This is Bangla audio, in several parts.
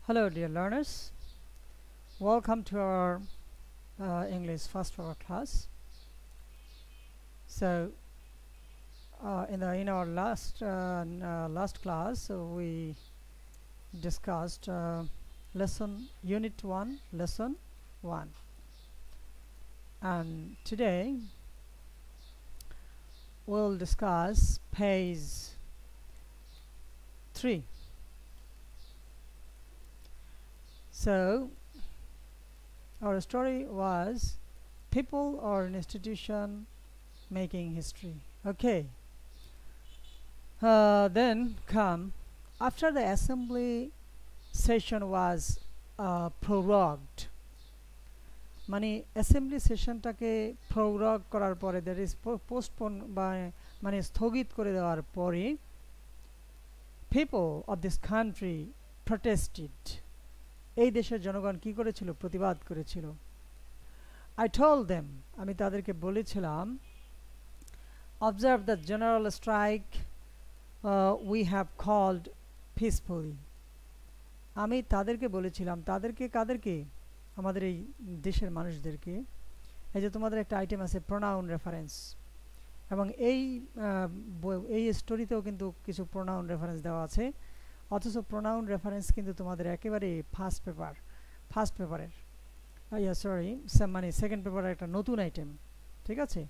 Hello, dear learners. Welcome to our English first hour class. So, in our last class, we discussed Unit 1, Lesson 1, and today we'll discuss Page 3. So, our story was People or an Institution Making History. Okay. Then come after the assembly session was prorogued. মানে অ্যাসেম্বলি সেশনটাকে প্ররগ করার পরে দ্যাট ইজ পোস্টপোন বা মানে স্থগিত করে দেওয়ার পরে পিপল অফ দিস কান্ট্রি প্রটেস্টেড। এই দেশের জনগণ কি করেছিল? প্রতিবাদ করেছিল। আই টোল্ড দেম, আমি তাদেরকে বলেছিলাম, observe the general strike we have called peacefully. আমি তাদেরকে বলেছিলাম, তাদেরকে কাদেরকে? আমাদের এই দেশের মানুষদেরকে। এই যে তোমাদের একটা আইটেম আছে প্রোনাউন রেফারেন্স, এবং এই স্টোরিতেও কিন্তু কিছু প্রোনাউন রেফারেন্স দেওয়া আছে, অথচ প্রোনাউন রেফারেন্স কিন্তু তোমাদের একেবারে ফার্স্ট পেপারের মানে সেকেন্ড পেপারের একটা নতুন আইটেম, ঠিক আছে?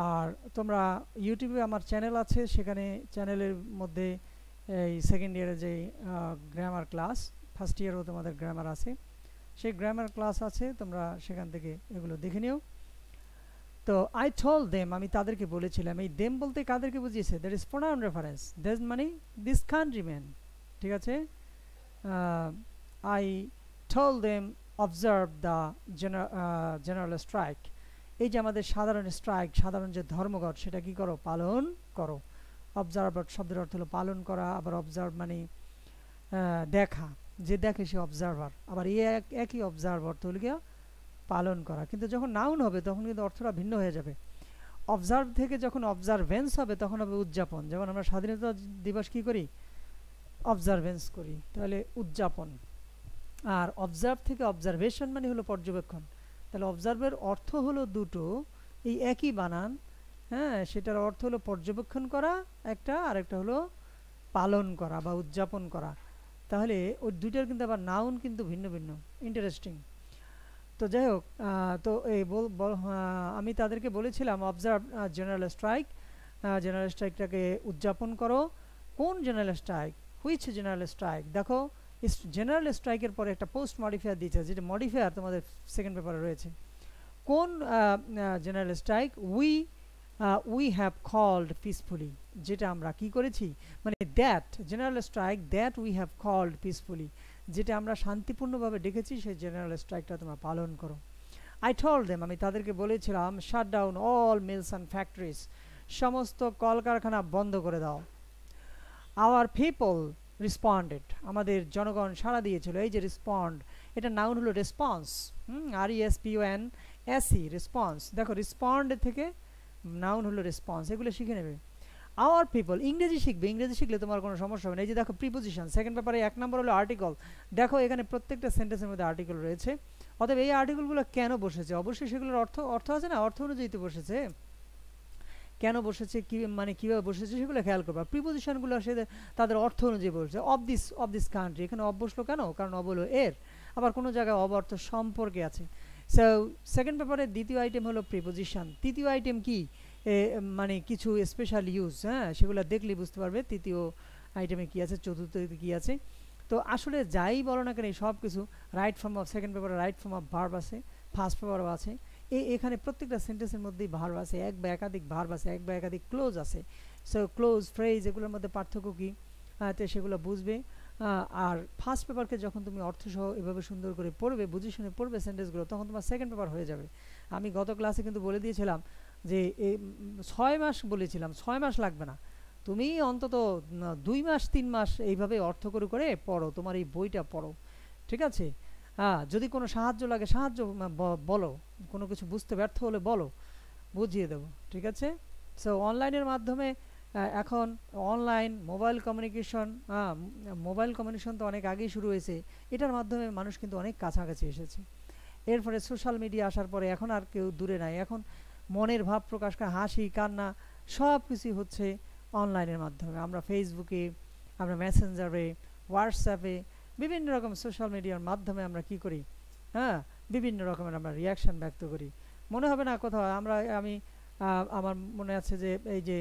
আর তোমরা ইউটিউবে আমার চ্যানেল আছে, সেখানে চ্যানেলের মধ্যে এই সেকেন্ড ইয়ারে যে গ্রামার ক্লাস, ফার্স্ট ইয়ারও তোমাদের গ্রামার আছে, সেই গ্রামার ক্লাস আছে, তোমরা সেখান থেকে এগুলো দেখে নিও। তো আই টোল্ড দেম, আমি তাদেরকে বলেছিলাম, এই দেম বলতে কাদেরকে বুঝিয়েছে? That is pronoun reference, that মানে দিস কান্ট্রিম্যান, ঠিক আছে? I told them observe the general strike. এই যে আমাদের সাধারণ স্ট্রাইক, সাধারণ যে ধর্মঘট, সেটা কি করো? পালন করো। অবজার্ভ শব্দের অর্থ হলো পালন করা, আবার অবজার্ভ মানে দেখা, যে দেখে সে অবজারভার, আবার এই একই অবজার্ভ অর্থ হলো গিয়া পালন করা। কিন্তু যখন নাউন হবে তখন কিন্তু অর্থটা ভিন্ন হয়ে যাবে। অবজার্ভ থেকে যখন অবজারভেন্স হবে তখন হবে উদযাপন। যেমন আমরা স্বাধীনতা দিবস কি করি? অবজারভেন্স করি, তাহলে উদযাপন। আর অবজার্ভ থেকে অবজারভেশন মানে হলো পর্যবেক্ষণ। তাহলে অবজার্ভের অর্থ হলো দুটো, এই একই বানান, হ্যাঁ, সেটার অর্থ হলো পর্যবেক্ষণ করা একটা, আর একটা হলো পালন করা বা উদযাপন করা। তাহলে ওই দুইটার কিন্তু আবার নাউন কিন্তু ভিন্ন ভিন্ন। ইন্টারেস্টিং। তো যাই হোক, তো এই আমি তাদেরকে বলেছিলাম অবজার্ভ জেনারেল স্ট্রাইকটাকে উদযাপন করো। কোন general strike? Which general strike? দেখো, জেনারেল স্ট্রাইকের পরে একটা পোস্ট মডিফায়ার দিয়েছে, যেটা মডিফায়ার তোমাদের সেকেন্ড পেপারে রয়েছে। কোন general strike? We have called peacefully, যেটা আমরা কি করেছি, মানে that general strike that we have called peacefully, যেটা আমরা শান্তিপূর্ণভাবে ডেকেছি, সেই জেনারেল স্ট্রাইকটা তোমরা পালন করো। আই টোল্ড দেম, আমি তাদেরকে বলেছিলাম, shut down all mills and factories, সমস্ত কলকারখানা বন্ধ করে দাও। আওয়ার পিপল রেসপন্ডেড, আমাদের জনগণ সাড়া দিয়েছিল। এই যে রেসপন্ড, এটা নাউন হলো রেসপন্স, RESPONSE, রেসপন্স। দেখো, রেসপন্ড থেকে নাউন হলো রেসপন্স, এগুলো শিখে নেবে। আওয়ার পিপল, ইংরেজি শিখবে, ইংরেজি শিখলে তোমার কোনো সমস্যা হবে না। এই যে দেখো, প্রিপোজিশন সেকেন্ড পেপারে 1 নম্বর হলো আর্টিকল। দেখো এখানে প্রত্যেকটা সেন্টেন্সের মধ্যে আর্টিকেল রয়েছে। অতএব এই আর্টিকেলগুলো কেন বসেছে? অবশ্যই সেগুলোর অর্থ আছে না, অর্থ অনুযায়ী তো বসেছে। কেন বসেছে, কি মানে কীভাবে বসেছে সেগুলো খেয়াল করবা। প্রিপোজিশনগুলো সে তাদের অর্থ অনুযায়ী বসেছে। অফ দিস কান্ট্রি, এখানে অব বসলো কেন? কারণ অব হলো এর, আবার কোনো জায়গায় অব অর্থ সম্পর্কে আছে। সো সেকেন্ড পেপারের দ্বিতীয় আইটেম হলো প্রিপোজিশন। তৃতীয় আইটেম কি? মানে কিছু স্পেশাল ইউজ, হ্যাঁ, সেগুলো দেখলেই বুঝতে পারবে তৃতীয় আইটেমে কী আছে, চতুর্থতে কী আছে। তো আসলে যাই বলো না কেন, সব কিছু রাইট ফর্ম অফ, সেকেন্ড পেপারে রাইট ফর্ম অফ ভার্ব আছে, ফার্স্ট পেপারও আছে। এখানে প্রত্যেকটা সেন্টেন্সের মধ্যেই ভার্ব আছে, এক বা একাধিক ভার্ব আছে, এক বা একাধিক ক্লোজ আছে। সো ক্লোজ, ফ্রেজ, এগুলোর মধ্যে পার্থক্য কী, তো সেগুলো বুঝবে। আর ফার্স্ট পেপারকে যখন তুমি অর্থসহ এভাবে সুন্দর করে পড়বে, বুঝে শুনে পড়বে সেন্টেন্সগুলো, তখন তোমার সেকেন্ড পেপার হয়ে যাবে। আমি গত ক্লাসে কিন্তু বলে দিয়েছিলাম যে 6 মাস বলেছিলাম, 6 মাস লাগবে না, তুমি অন্তত 2 মাস 3 মাস এইভাবে অর্থ করে করে পড়ো, তোমার এই বইটা পড়ো, ঠিক আছে? যদি কোনো সাহায্য লাগে, সাহায্য বলো, কোনো কিছু বুঝতে ব্যর্থ হলে বলো, বুঝিয়ে দেবো, ঠিক আছে? সো অনলাইনের মাধ্যমে এখন অনলাইন মোবাইল কমিউনিকেশন তো অনেক আগেই শুরু হয়েছে, এটার মাধ্যমে মানুষ কিন্তু অনেক কাছাকাছি এসেছে। এরপরে সোশ্যাল মিডিয়া আসার পরে এখন আর কেউ দূরে নাই, এখন মনের ভাব প্রকাশ করা, হাসি কান্না সব কিছুই হচ্ছে অনলাইনের মাধ্যমে। আমরা ফেসবুকে, আমরা মেসেঞ্জারে, হোয়াটসঅ্যাপে, বিভিন্ন রকম সোশ্যাল মিডিয়ার মাধ্যমে আমরা কি করি, হ্যাঁ, বিভিন্ন রকমের আমরা রিয়াকশান ব্যক্ত করি। মনে হবে না কোথাও আমার মনে আছে যে এই যে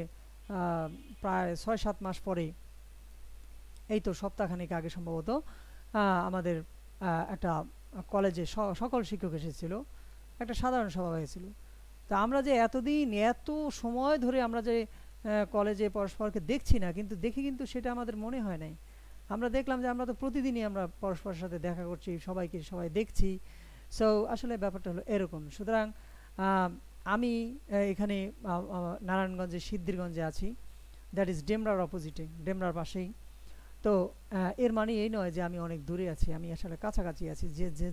প্রায় ৬-৭ মাস পরে, এই তো সপ্তাহখানেক আগে সম্ভবত, আমাদের একটা কলেজে সকল শিক্ষক এসেছিল, একটা সাধারণ সভা হয়েছিল। তা আমরা যে এতদিন এত সময় ধরে আমরা যে কলেজে পরস্পরকে দেখছি না, কিন্তু দেখি কিন্তু সেটা আমাদের মনে হয় নাই। আমরা দেখলাম যে আমরা তো প্রতিদিনই আমরা পরস্পরের সাথে দেখা করছি, সবাই দেখছি। সো আসলে ব্যাপারটা হলো এরকম। সুতরাং আমি এখানে নারায়ণগঞ্জে সিদ্ধিরগঞ্জে আছি, দ্যাট ইজ ডেমরার অপোজিটে, ডেমরার পাশেই। তো এর মানে এই নয় যে আমি অনেক দূরে আছি, আমি আসলে কাছাকাছি আছি।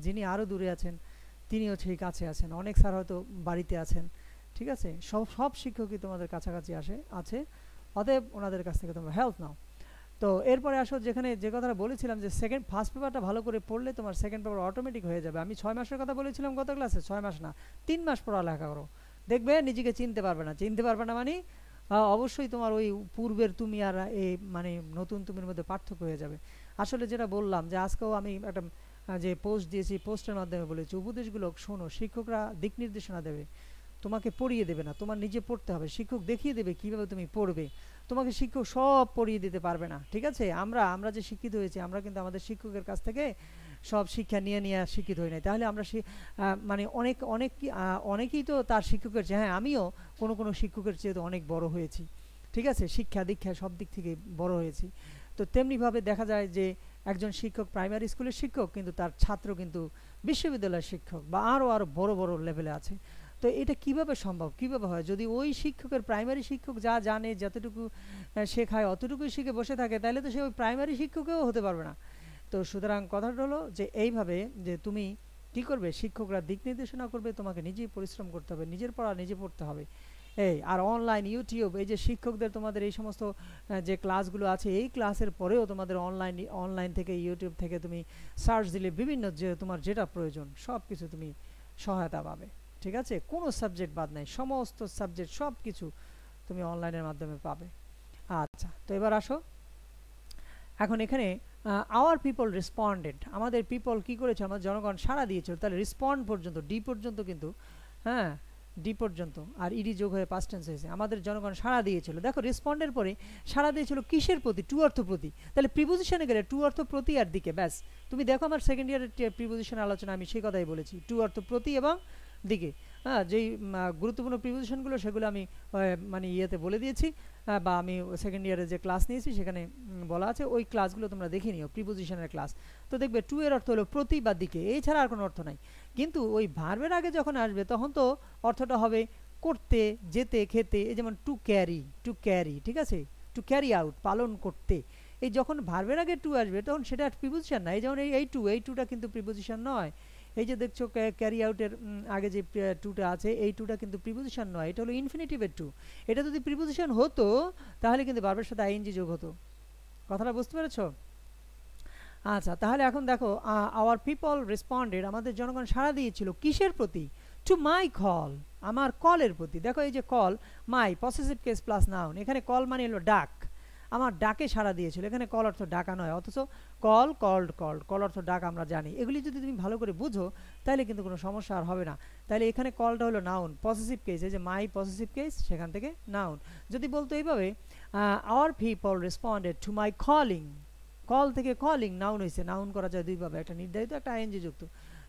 যিনি আরও দূরে আছেন তিনিও সেই কাছে আছেন, অনেক স্যার হয়তো বাড়িতে আছেন, ঠিক আছে? সব শিক্ষকই তোমাদের কাছাকাছি আছে, অতএব ওনাদের কাছ থেকে তোমরা হেল্প নাও। তো এরপরে আসো যেখানে যে কথাটা বলেছিলাম যে ফার্স্ট পেপারটা ভালো করে পড়লে তোমার সেকেন্ড পেপার অটোমেটিক হয়ে যাবে। আমি 6 মাসের কথা বলেছিলাম গত ক্লাসে, 6 মাস না, 3 মাস পড়ালেখা করো, দেখবে নিজেকে চিনতে পারবে না মানে অবশ্যই তোমার ওই পূর্বের তুমি আর এই মানে নতুন তুমির মধ্যে পার্থক্য হয়ে যাবে। আসলে যেটা বললাম যে আজকেও আমি একটা যে পোস্ট দিয়েছি, পোস্টের মাধ্যমে বলেছি উপদেশগুলো শোনো, শিক্ষকরা দিক নির্দেশনা দেবে, তোমাকে পড়িয়ে দেবে না, তোমার নিজে পড়তে হবে। শিক্ষক দেখিয়ে দেবে কিভাবে তুমি পড়বে, তোমাকে শিক্ষক সব পড়িয়ে দিতে পারবে না, ঠিক আছে? আমরা যে শিক্ষিত হয়েছি, আমরা কিন্তু আমাদের শিক্ষকের কাছ থেকে সব শিক্ষা নিয়ে শিক্ষিত হই নাই। তাহলে আমরা মানে অনেকেই তো তার শিক্ষকের চেয়ে, হ্যাঁ আমিও কোনো শিক্ষকের চেয়ে তো অনেক বড় হয়েছি, ঠিক আছে? শিক্ষা দীক্ষা সব দিক থেকে বড় হয়েছি। তো তেমনিভাবে দেখা যায় যে একজন শিক্ষক প্রাইমারি স্কুলের শিক্ষক, কিন্তু তার ছাত্র কিন্তু বিশ্ববিদ্যালয়ের শিক্ষক বা আরও বড় লেভেলে আছে। তো এটা কিভাবে সম্ভব, কিভাবে হয়? যদি ওই শিক্ষকের প্রাইমারি শিক্ষক যা জানে, যতটুকু শেখায় অতটুকুই শিখে বসে থাকে, তাহলে তো সে ওই প্রাইমারি শিক্ষকেও হতে পারবে না। তো সুতরাং কথাটা হলো যে এইভাবে যে তুমি কি করবে, শিক্ষকরা দিক নির্দেশনা করবে, তোমাকে নিজেই পরিশ্রম করতে হবে, নিজের পড়া নিজে পড়তে হবে। আর অনলাইন ইউটিউব, এই যে শিক্ষকদের তোমাদের এই সমস্ত যে ক্লাসগুলো আছে, এই ক্লাসের পরেও তোমাদের অনলাইন থেকে ইউটিউব থেকে তুমি সার্চ দিলে বিভিন্ন যে তোমার যেটা প্রয়োজন সব কিছু তুমি সহায়তা পাবে, ঠিক আছে? কোনো সাবজেক্ট বাদ নাই, সমস্ত সাবজেক্ট সব কিছু তুমি অনলাইনের মাধ্যমে পাবে। আচ্ছা, তো এবার আসো, এখন এখানে আওয়ার পিপল রেসপন্ডেড, আমাদের পিপল কি করেছে, আমাদের জনগণ সাড়া দিয়েছিল। তাহলে রেসপন্ড পর্যন্ত, ডি পর্যন্ত কিন্তু, হ্যাঁ ডি পর্যন্ত, আর ইডি যোগ হয়ে পাস্ট টেন্স হয়েছে। আমাদের জনগণ সাড়া দিয়েছিল। দেখো রেসপন্ডের পরে সাড়া দিয়েছিল কিসের প্রতি? টু অর্থ প্রতি। তাহলে প্রিপোজিশনে গেলে টু অর্থ প্রতি আর দিকে, ব্যাস। তুমি দেখো আমার সেকেন্ড ইয়ারের প্রিপোজিশন আলোচনা আমি সেই কথাই বলেছি, টু অর্থ প্রতি এবং দিকে। হ্যাঁ, যেই গুরুত্বপূর্ণ প্রিপোজিশনগুলো সেগুলো আমি মানে ইয়েতে বলে দিয়েছি, বা আমি সেকেন্ড ইয়ারে যে ক্লাস নিয়েছি সেখানে বলা আছে, ওই ক্লাসগুলো তোমরা দেখে নিও, প্রিপোজিশনের ক্লাস। তো দেখবে টু এর অর্থ হলো প্রতি বা দিকে, এছাড়া আর কোনো অর্থ নাই। কিন্তু ওই ভার্বের আগে যখন আসবে তখন তো অর্থটা হবে করতে, যেতে, খেতে। এই যেমন টু ক্যারি, ঠিক আছে? টু ক্যারি আউট, পালন করতে। এই যখন ভার্বের আগে টু আসবে তখন সেটা প্রিপোজিশন না। এই যেমন এই টুটা কিন্তু প্রিপোজিশন নয়। এই যে দেখছো ক্যারি আউটের আগে যে টুটা আছে, এই টুটা কিন্তু প্রিপোজিশন নয়, এটা হলো ইনফিনিটিভের টু। এটা যদি প্রিপোজিশন হতো তাহলে কিন্তু ভার্বের সাথে আইএনজি যোগ হতো। কথাটা বুঝতে পেরেছো? আচ্ছা, তাহলে এখন দেখো, আওয়ার পিপল রেসপন্ডেড, আমাদের জনগণ সাড়া দিয়েছিল কিসের প্রতি? টু মাই কল, আমার কলের প্রতি। দেখো এই যে কল, মাই পসেসিভ কেস প্লাস নাউন, এখানে কল মানে হলো ডাক, আমার ডাকে সাড়া দিয়েছিল। এখানে কল অর্থ ডাকা নয়, অথচ কল অর্থ ডাক আমরা জানি। এগুলি যদি তুমি ভালো করে বুঝো তাহলে কিন্তু কোনো সমস্যা আর হবে না। তাহলে এখানে কলটা হলো নাউন, পসেসিভ কেস, এই যে মাই পসেসিভ কেস, সেখান থেকে নাউন। যদি বলতো এইভাবে, hour people responded to my calling, call থেকে কলিং নাউন হয়েছে। নাউন করা যায় দুইভাবে, একটা নির্ধারিত, একটা আইএনজি যুক্ত।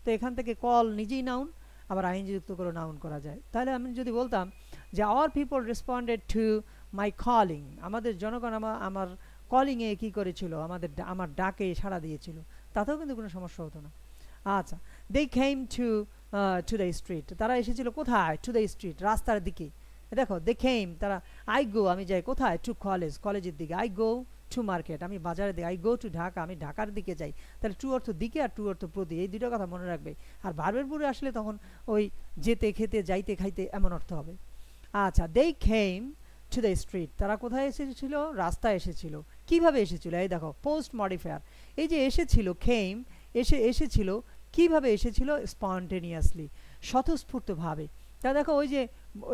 তো এখান থেকে কল নিজেই নাউন, আবার আইএনজি যুক্ত করে নাউন করা যায়। তাহলে আমি যদি বলতাম যে hour people responded to my calling, আমাদের জনগণ আমার কলিংয়ে কী করেছিল, আমার ডাকে সাড়া দিয়েছিল, তাতেও কিন্তু কোনো সমস্যা হতো না। আচ্ছা, দে কেম টু দ্য স্ট্রিট, তারা এসেছিল কোথায়? টু দ্য স্ট্রিট, রাস্তার দিকে। দেখো দে কেম, তারা, আই গো, আমি যাই কোথায়? টু কলেজের দিকে। আই গো টু মার্কেট, আমি বাজারের দিকে। আই গো টু ঢাকা, আমি ঢাকার দিকে যাই। তাহলে টু অর্থ দিকে আর টু অর্থ প্রতি, এই দুটো কথা মনে রাখবে। আর ভার্বের পরে আসলে তখন ওই যেতে, খেতে, যাইতে, খাইতে এমন অর্থ হবে। আচ্ছা, দে কেম টু দ্য স্ট্রিট, তারা কোথায় এসেছিল? রাস্তায় এসেছিল। কিভাবে এসেছিল? এই দেখো পোস্ট মডিফায়ার, এই যে এসেছিল কেম, এসেছিল কিভাবে এসেছিল? স্পন্টেনিয়াসলি, স্বতঃস্ফূর্তভাবে। তা দেখো ওই যে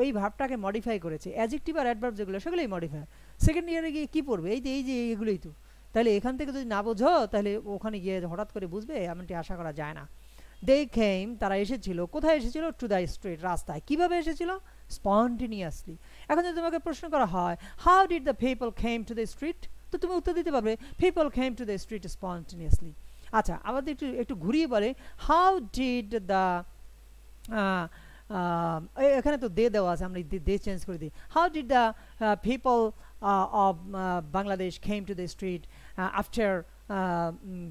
ওই ভার্বটাকে মডিফাই করেছে, অ্যাডজেক্টিভ আর অ্যাডভার্ব যেগুলো সেগুলোই মডিফায়ার। সেকেন্ড ইয়ারে গিয়ে কী পড়বে? এই যে এগুলোই তো। তাহলে এখান থেকে যদি না বোঝো তাহলে ওখানে গিয়ে হঠাৎ করে বুঝবে এমনটি আশা করা যায় না। দে কেম, তারা এসেছিল কোথায় এসেছিল? টু দ্য স্ট্রিট, রাস্তায়। কিভাবে এসেছিল? স্পন্টেনিয়াসলি। এখন যদি তোমাকে প্রশ্ন করা হয় how did the people came to the street, তো তুমি উত্তর দিতে পারবে people came to the street spontaneously. আচ্ছা, আবার একটু একটু ঘুরিয়ে বলে হাউ ডিড দ্য, এখানে তো দে দেওয়া আছে, আমরা দে চেঞ্জ করে দিই। How did the people of Bangladesh came to the street after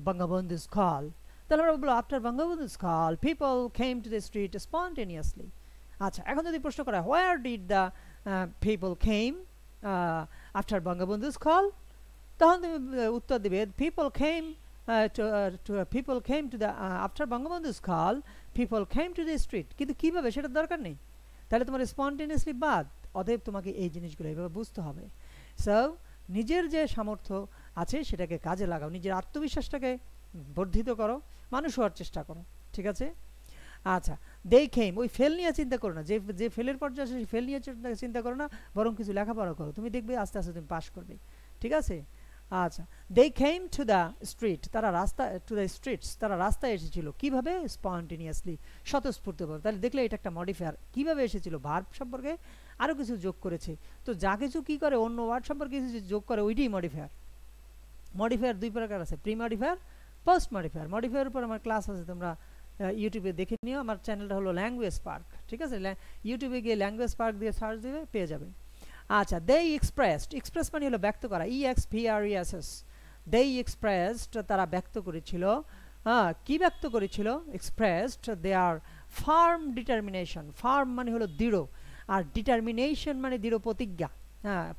Bangabandhu's call, তাহলে আমরা বলবো after বঙ্গবন্ধু's call people came to the street spontaneously। আচ্ছা, এখন যদি প্রশ্ন করা where did the people came after বঙ্গবন্ধু's call, তখন তুমি উত্তর দিবে people came people came to the after বঙ্গবন্ধু's call people came to the street। কিন্তু কিভাবে সেটা দরকার নেই, তাহলে তোমার স্পন্টেনিয়াসলি বাদ। অতএব তোমাকে এই জিনিসগুলো এইভাবে বুঝতে হবে। সো নিজের যে সামর্থ্য আছে সেটাকে কাজে লাগাও, নিজের আত্মবিশ্বাসটাকে বর্ধিত করো, মানুষ হওয়ার চেষ্টা করো, ঠিক আছে? আচ্ছা, দে কেম, ওই ফেল নিয়ে চিন্তা করো না, যে ফেলের পর্যায়ে আছে সেই ফেল নিয়ে চিন্তা করো না, বরং কিছু লেখাপড়া করো, তুমি দেখবে আস্তে আস্তে তুমি পাস করবে, ঠিক আছে? আচ্ছা, দে কেম টু দ্য স্ট্রিট, তারা রাস্তা, টু দ্য স্ট্রিটস, তারা রাস্তায় এসেছিল কিভাবে? স্পন্টেনিয়াসলি, স্বতঃস্ফূর্তভাবে। তাহলে দেখলে এটা একটা মডিফায়ার। কিভাবে এসেছিল? ভার্ব সম্পর্কে আরও কিছু যোগ করেছে। তো যা কিছু কী করে, অন্য ওয়ার্ড সম্পর্কে কিছু যোগ করে, ওইটাই মডিফায়ার। মডিফায়ার দুই প্রকার আছে, pre modifier, post modifier. Modifier উপর আমার ক্লাস আছে, তোমরা ইউটিউবে দেখে নিও। আমার চ্যানেলটা হলো ল্যাঙ্গুয়েজ পার্ক, ঠিক আছে? ইউটিউবে গিয়ে ল্যাঙ্গুয়েজ পার্ক দিয়ে সার্চ দিবে, পেয়ে যাবে। আচ্ছা, দে এক্সপ্রেসড, এক্সপ্রেস মানে হলো ব্যক্ত করা, EXPRESS। দে এক্সপ্রেসড, তারা ব্যক্ত করেছিল, কি ব্যক্ত করেছিল? এক্সপ্রেসড দেয়ার ফার্ম ডিটারমিনেশন। ফার্ম মানে হলো দৃঢ়, আর ডিটারমিনেশন মানে দৃঢ় প্রতিজ্ঞা,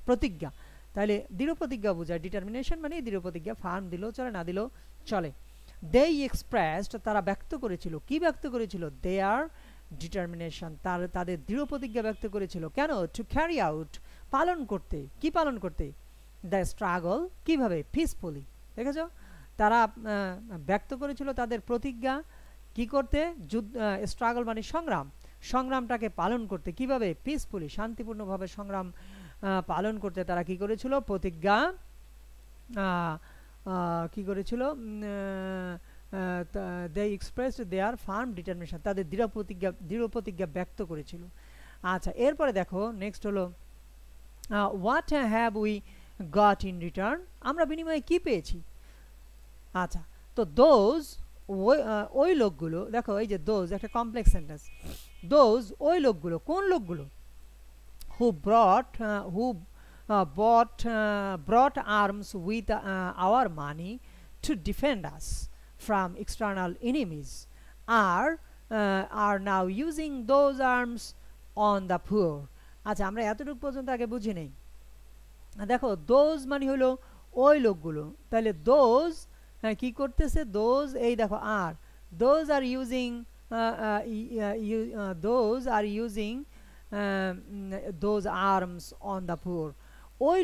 প্রতিজ্ঞা। তাহলে দৃঢ় প্রতিজ্ঞা বোঝায়, ডিটারমিনেশন মানে দৃঢ় প্রতিজ্ঞা। ফার্ম দিলেও চলে, না দিলেও চলে। দে এক্সপ্রেসড, তারা ব্যক্ত করেছিল, কি ব্যক্ত করেছিল? দেয়ার ডিটারমিনেশন, তাদের দৃঢ় প্রতিজ্ঞা ব্যক্ত করেছিল। কেন? টু ক্যারি আউট, পালন করতে। কি পালন করতে? দ্য স্ট্রাগল, কিভাবে? পিসফুলি। দেখেছ, তারা ব্যক্ত করেছিল তাদের প্রতিজ্ঞা কি করতে? যুদ্ধ, স্ট্রাগল মানে সংগ্রাম, সংগ্রামটাকে পালন করতে। কিভাবে? পিসফুলি, শান্তিপূর্ণভাবে সংগ্রাম পালন করতে তারা কি করেছিল? প্রতিজ্ঞা কি করেছিল? দে এক্সপ্রেসড দেয়ার ফার্ম ডিটারমিনেশন, তাদের দৃঢ় প্রতিজ্ঞা ব্যক্ত করেছিল। আচ্ছা, এরপরে দেখো নেক্সট হলো what have we got in return, আমরা বিনিময়ে কি পেয়েছি? আচ্ছা, তো দোজ, ওই লোকগুলো, দেখো এই যে দোজ একটা কমপ্লেক্স সেন্টেন্স। দোজ, ওই লোকগুলো, কোন লোকগুলো? who brought arms with our money to defend us from external enemies are now using those arms on the poor। আচ্ছা, আমরা এতটুকু পর্যন্ত আগে বুঝি নেই। দেখো দোজ মানে হলো ওই লোকগুলো, তাহলে দোজ কি করতেছে? দোজ, এই দেখো আর, those are using those arms on the poor। ওই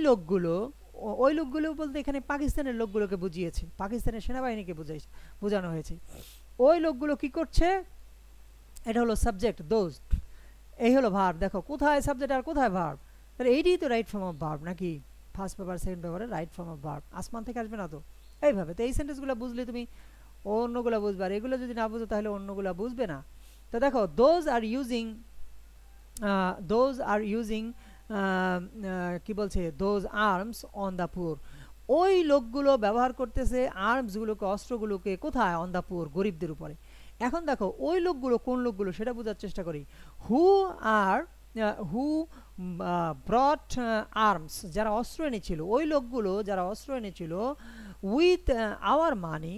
লোকগুলো বলতে এখানে পাকিস্তানের লোকগুলোকে বুঝিয়েছে, পাকিস্তানের সেনাবাহিনীকে বোঝানো হয়েছে। ওই লোকগুলো কি করছে? এটা হলো সাবজেক্ট, দোজ, এই হলো ভার্ব। দেখো কোথায় সাবজেক্ট আর কোথায় ভার্ব, তাহলে এইটাই তো রাইট ফর্ম অফ ভার্ব নাকি? ফার্স্ট পেপার সেকেন্ড পেপারে রাইট ফর্ম অফ ভার্ব, আসমান থেকে আসবে না তো। এইভাবে তো এই সেন্টেন্সগুলো বুঝলে তুমি অন্যগুলো বুঝবে, আর এগুলো যদি না বুঝো তাহলে অন্যগুলো বুঝবে না। তো দেখো দোজ আর ইউজিং কি বলছে? Those arms on the poor, ওই লোকগুলো ব্যবহার করতেছে আর্মসগুলোকে, অস্ত্রগুলোকে, কোথায়? অন দ্য পুর, গরিবদের উপরে। এখন দেখো ওই লোকগুলো কোন লোকগুলো সেটা বোঝার চেষ্টা করি। হু ব্রট আর্মস, যারা অস্ত্র এনেছিল, ওই লোকগুলো যারা অস্ত্র এনেছিল, উইথ আওয়ার মানি,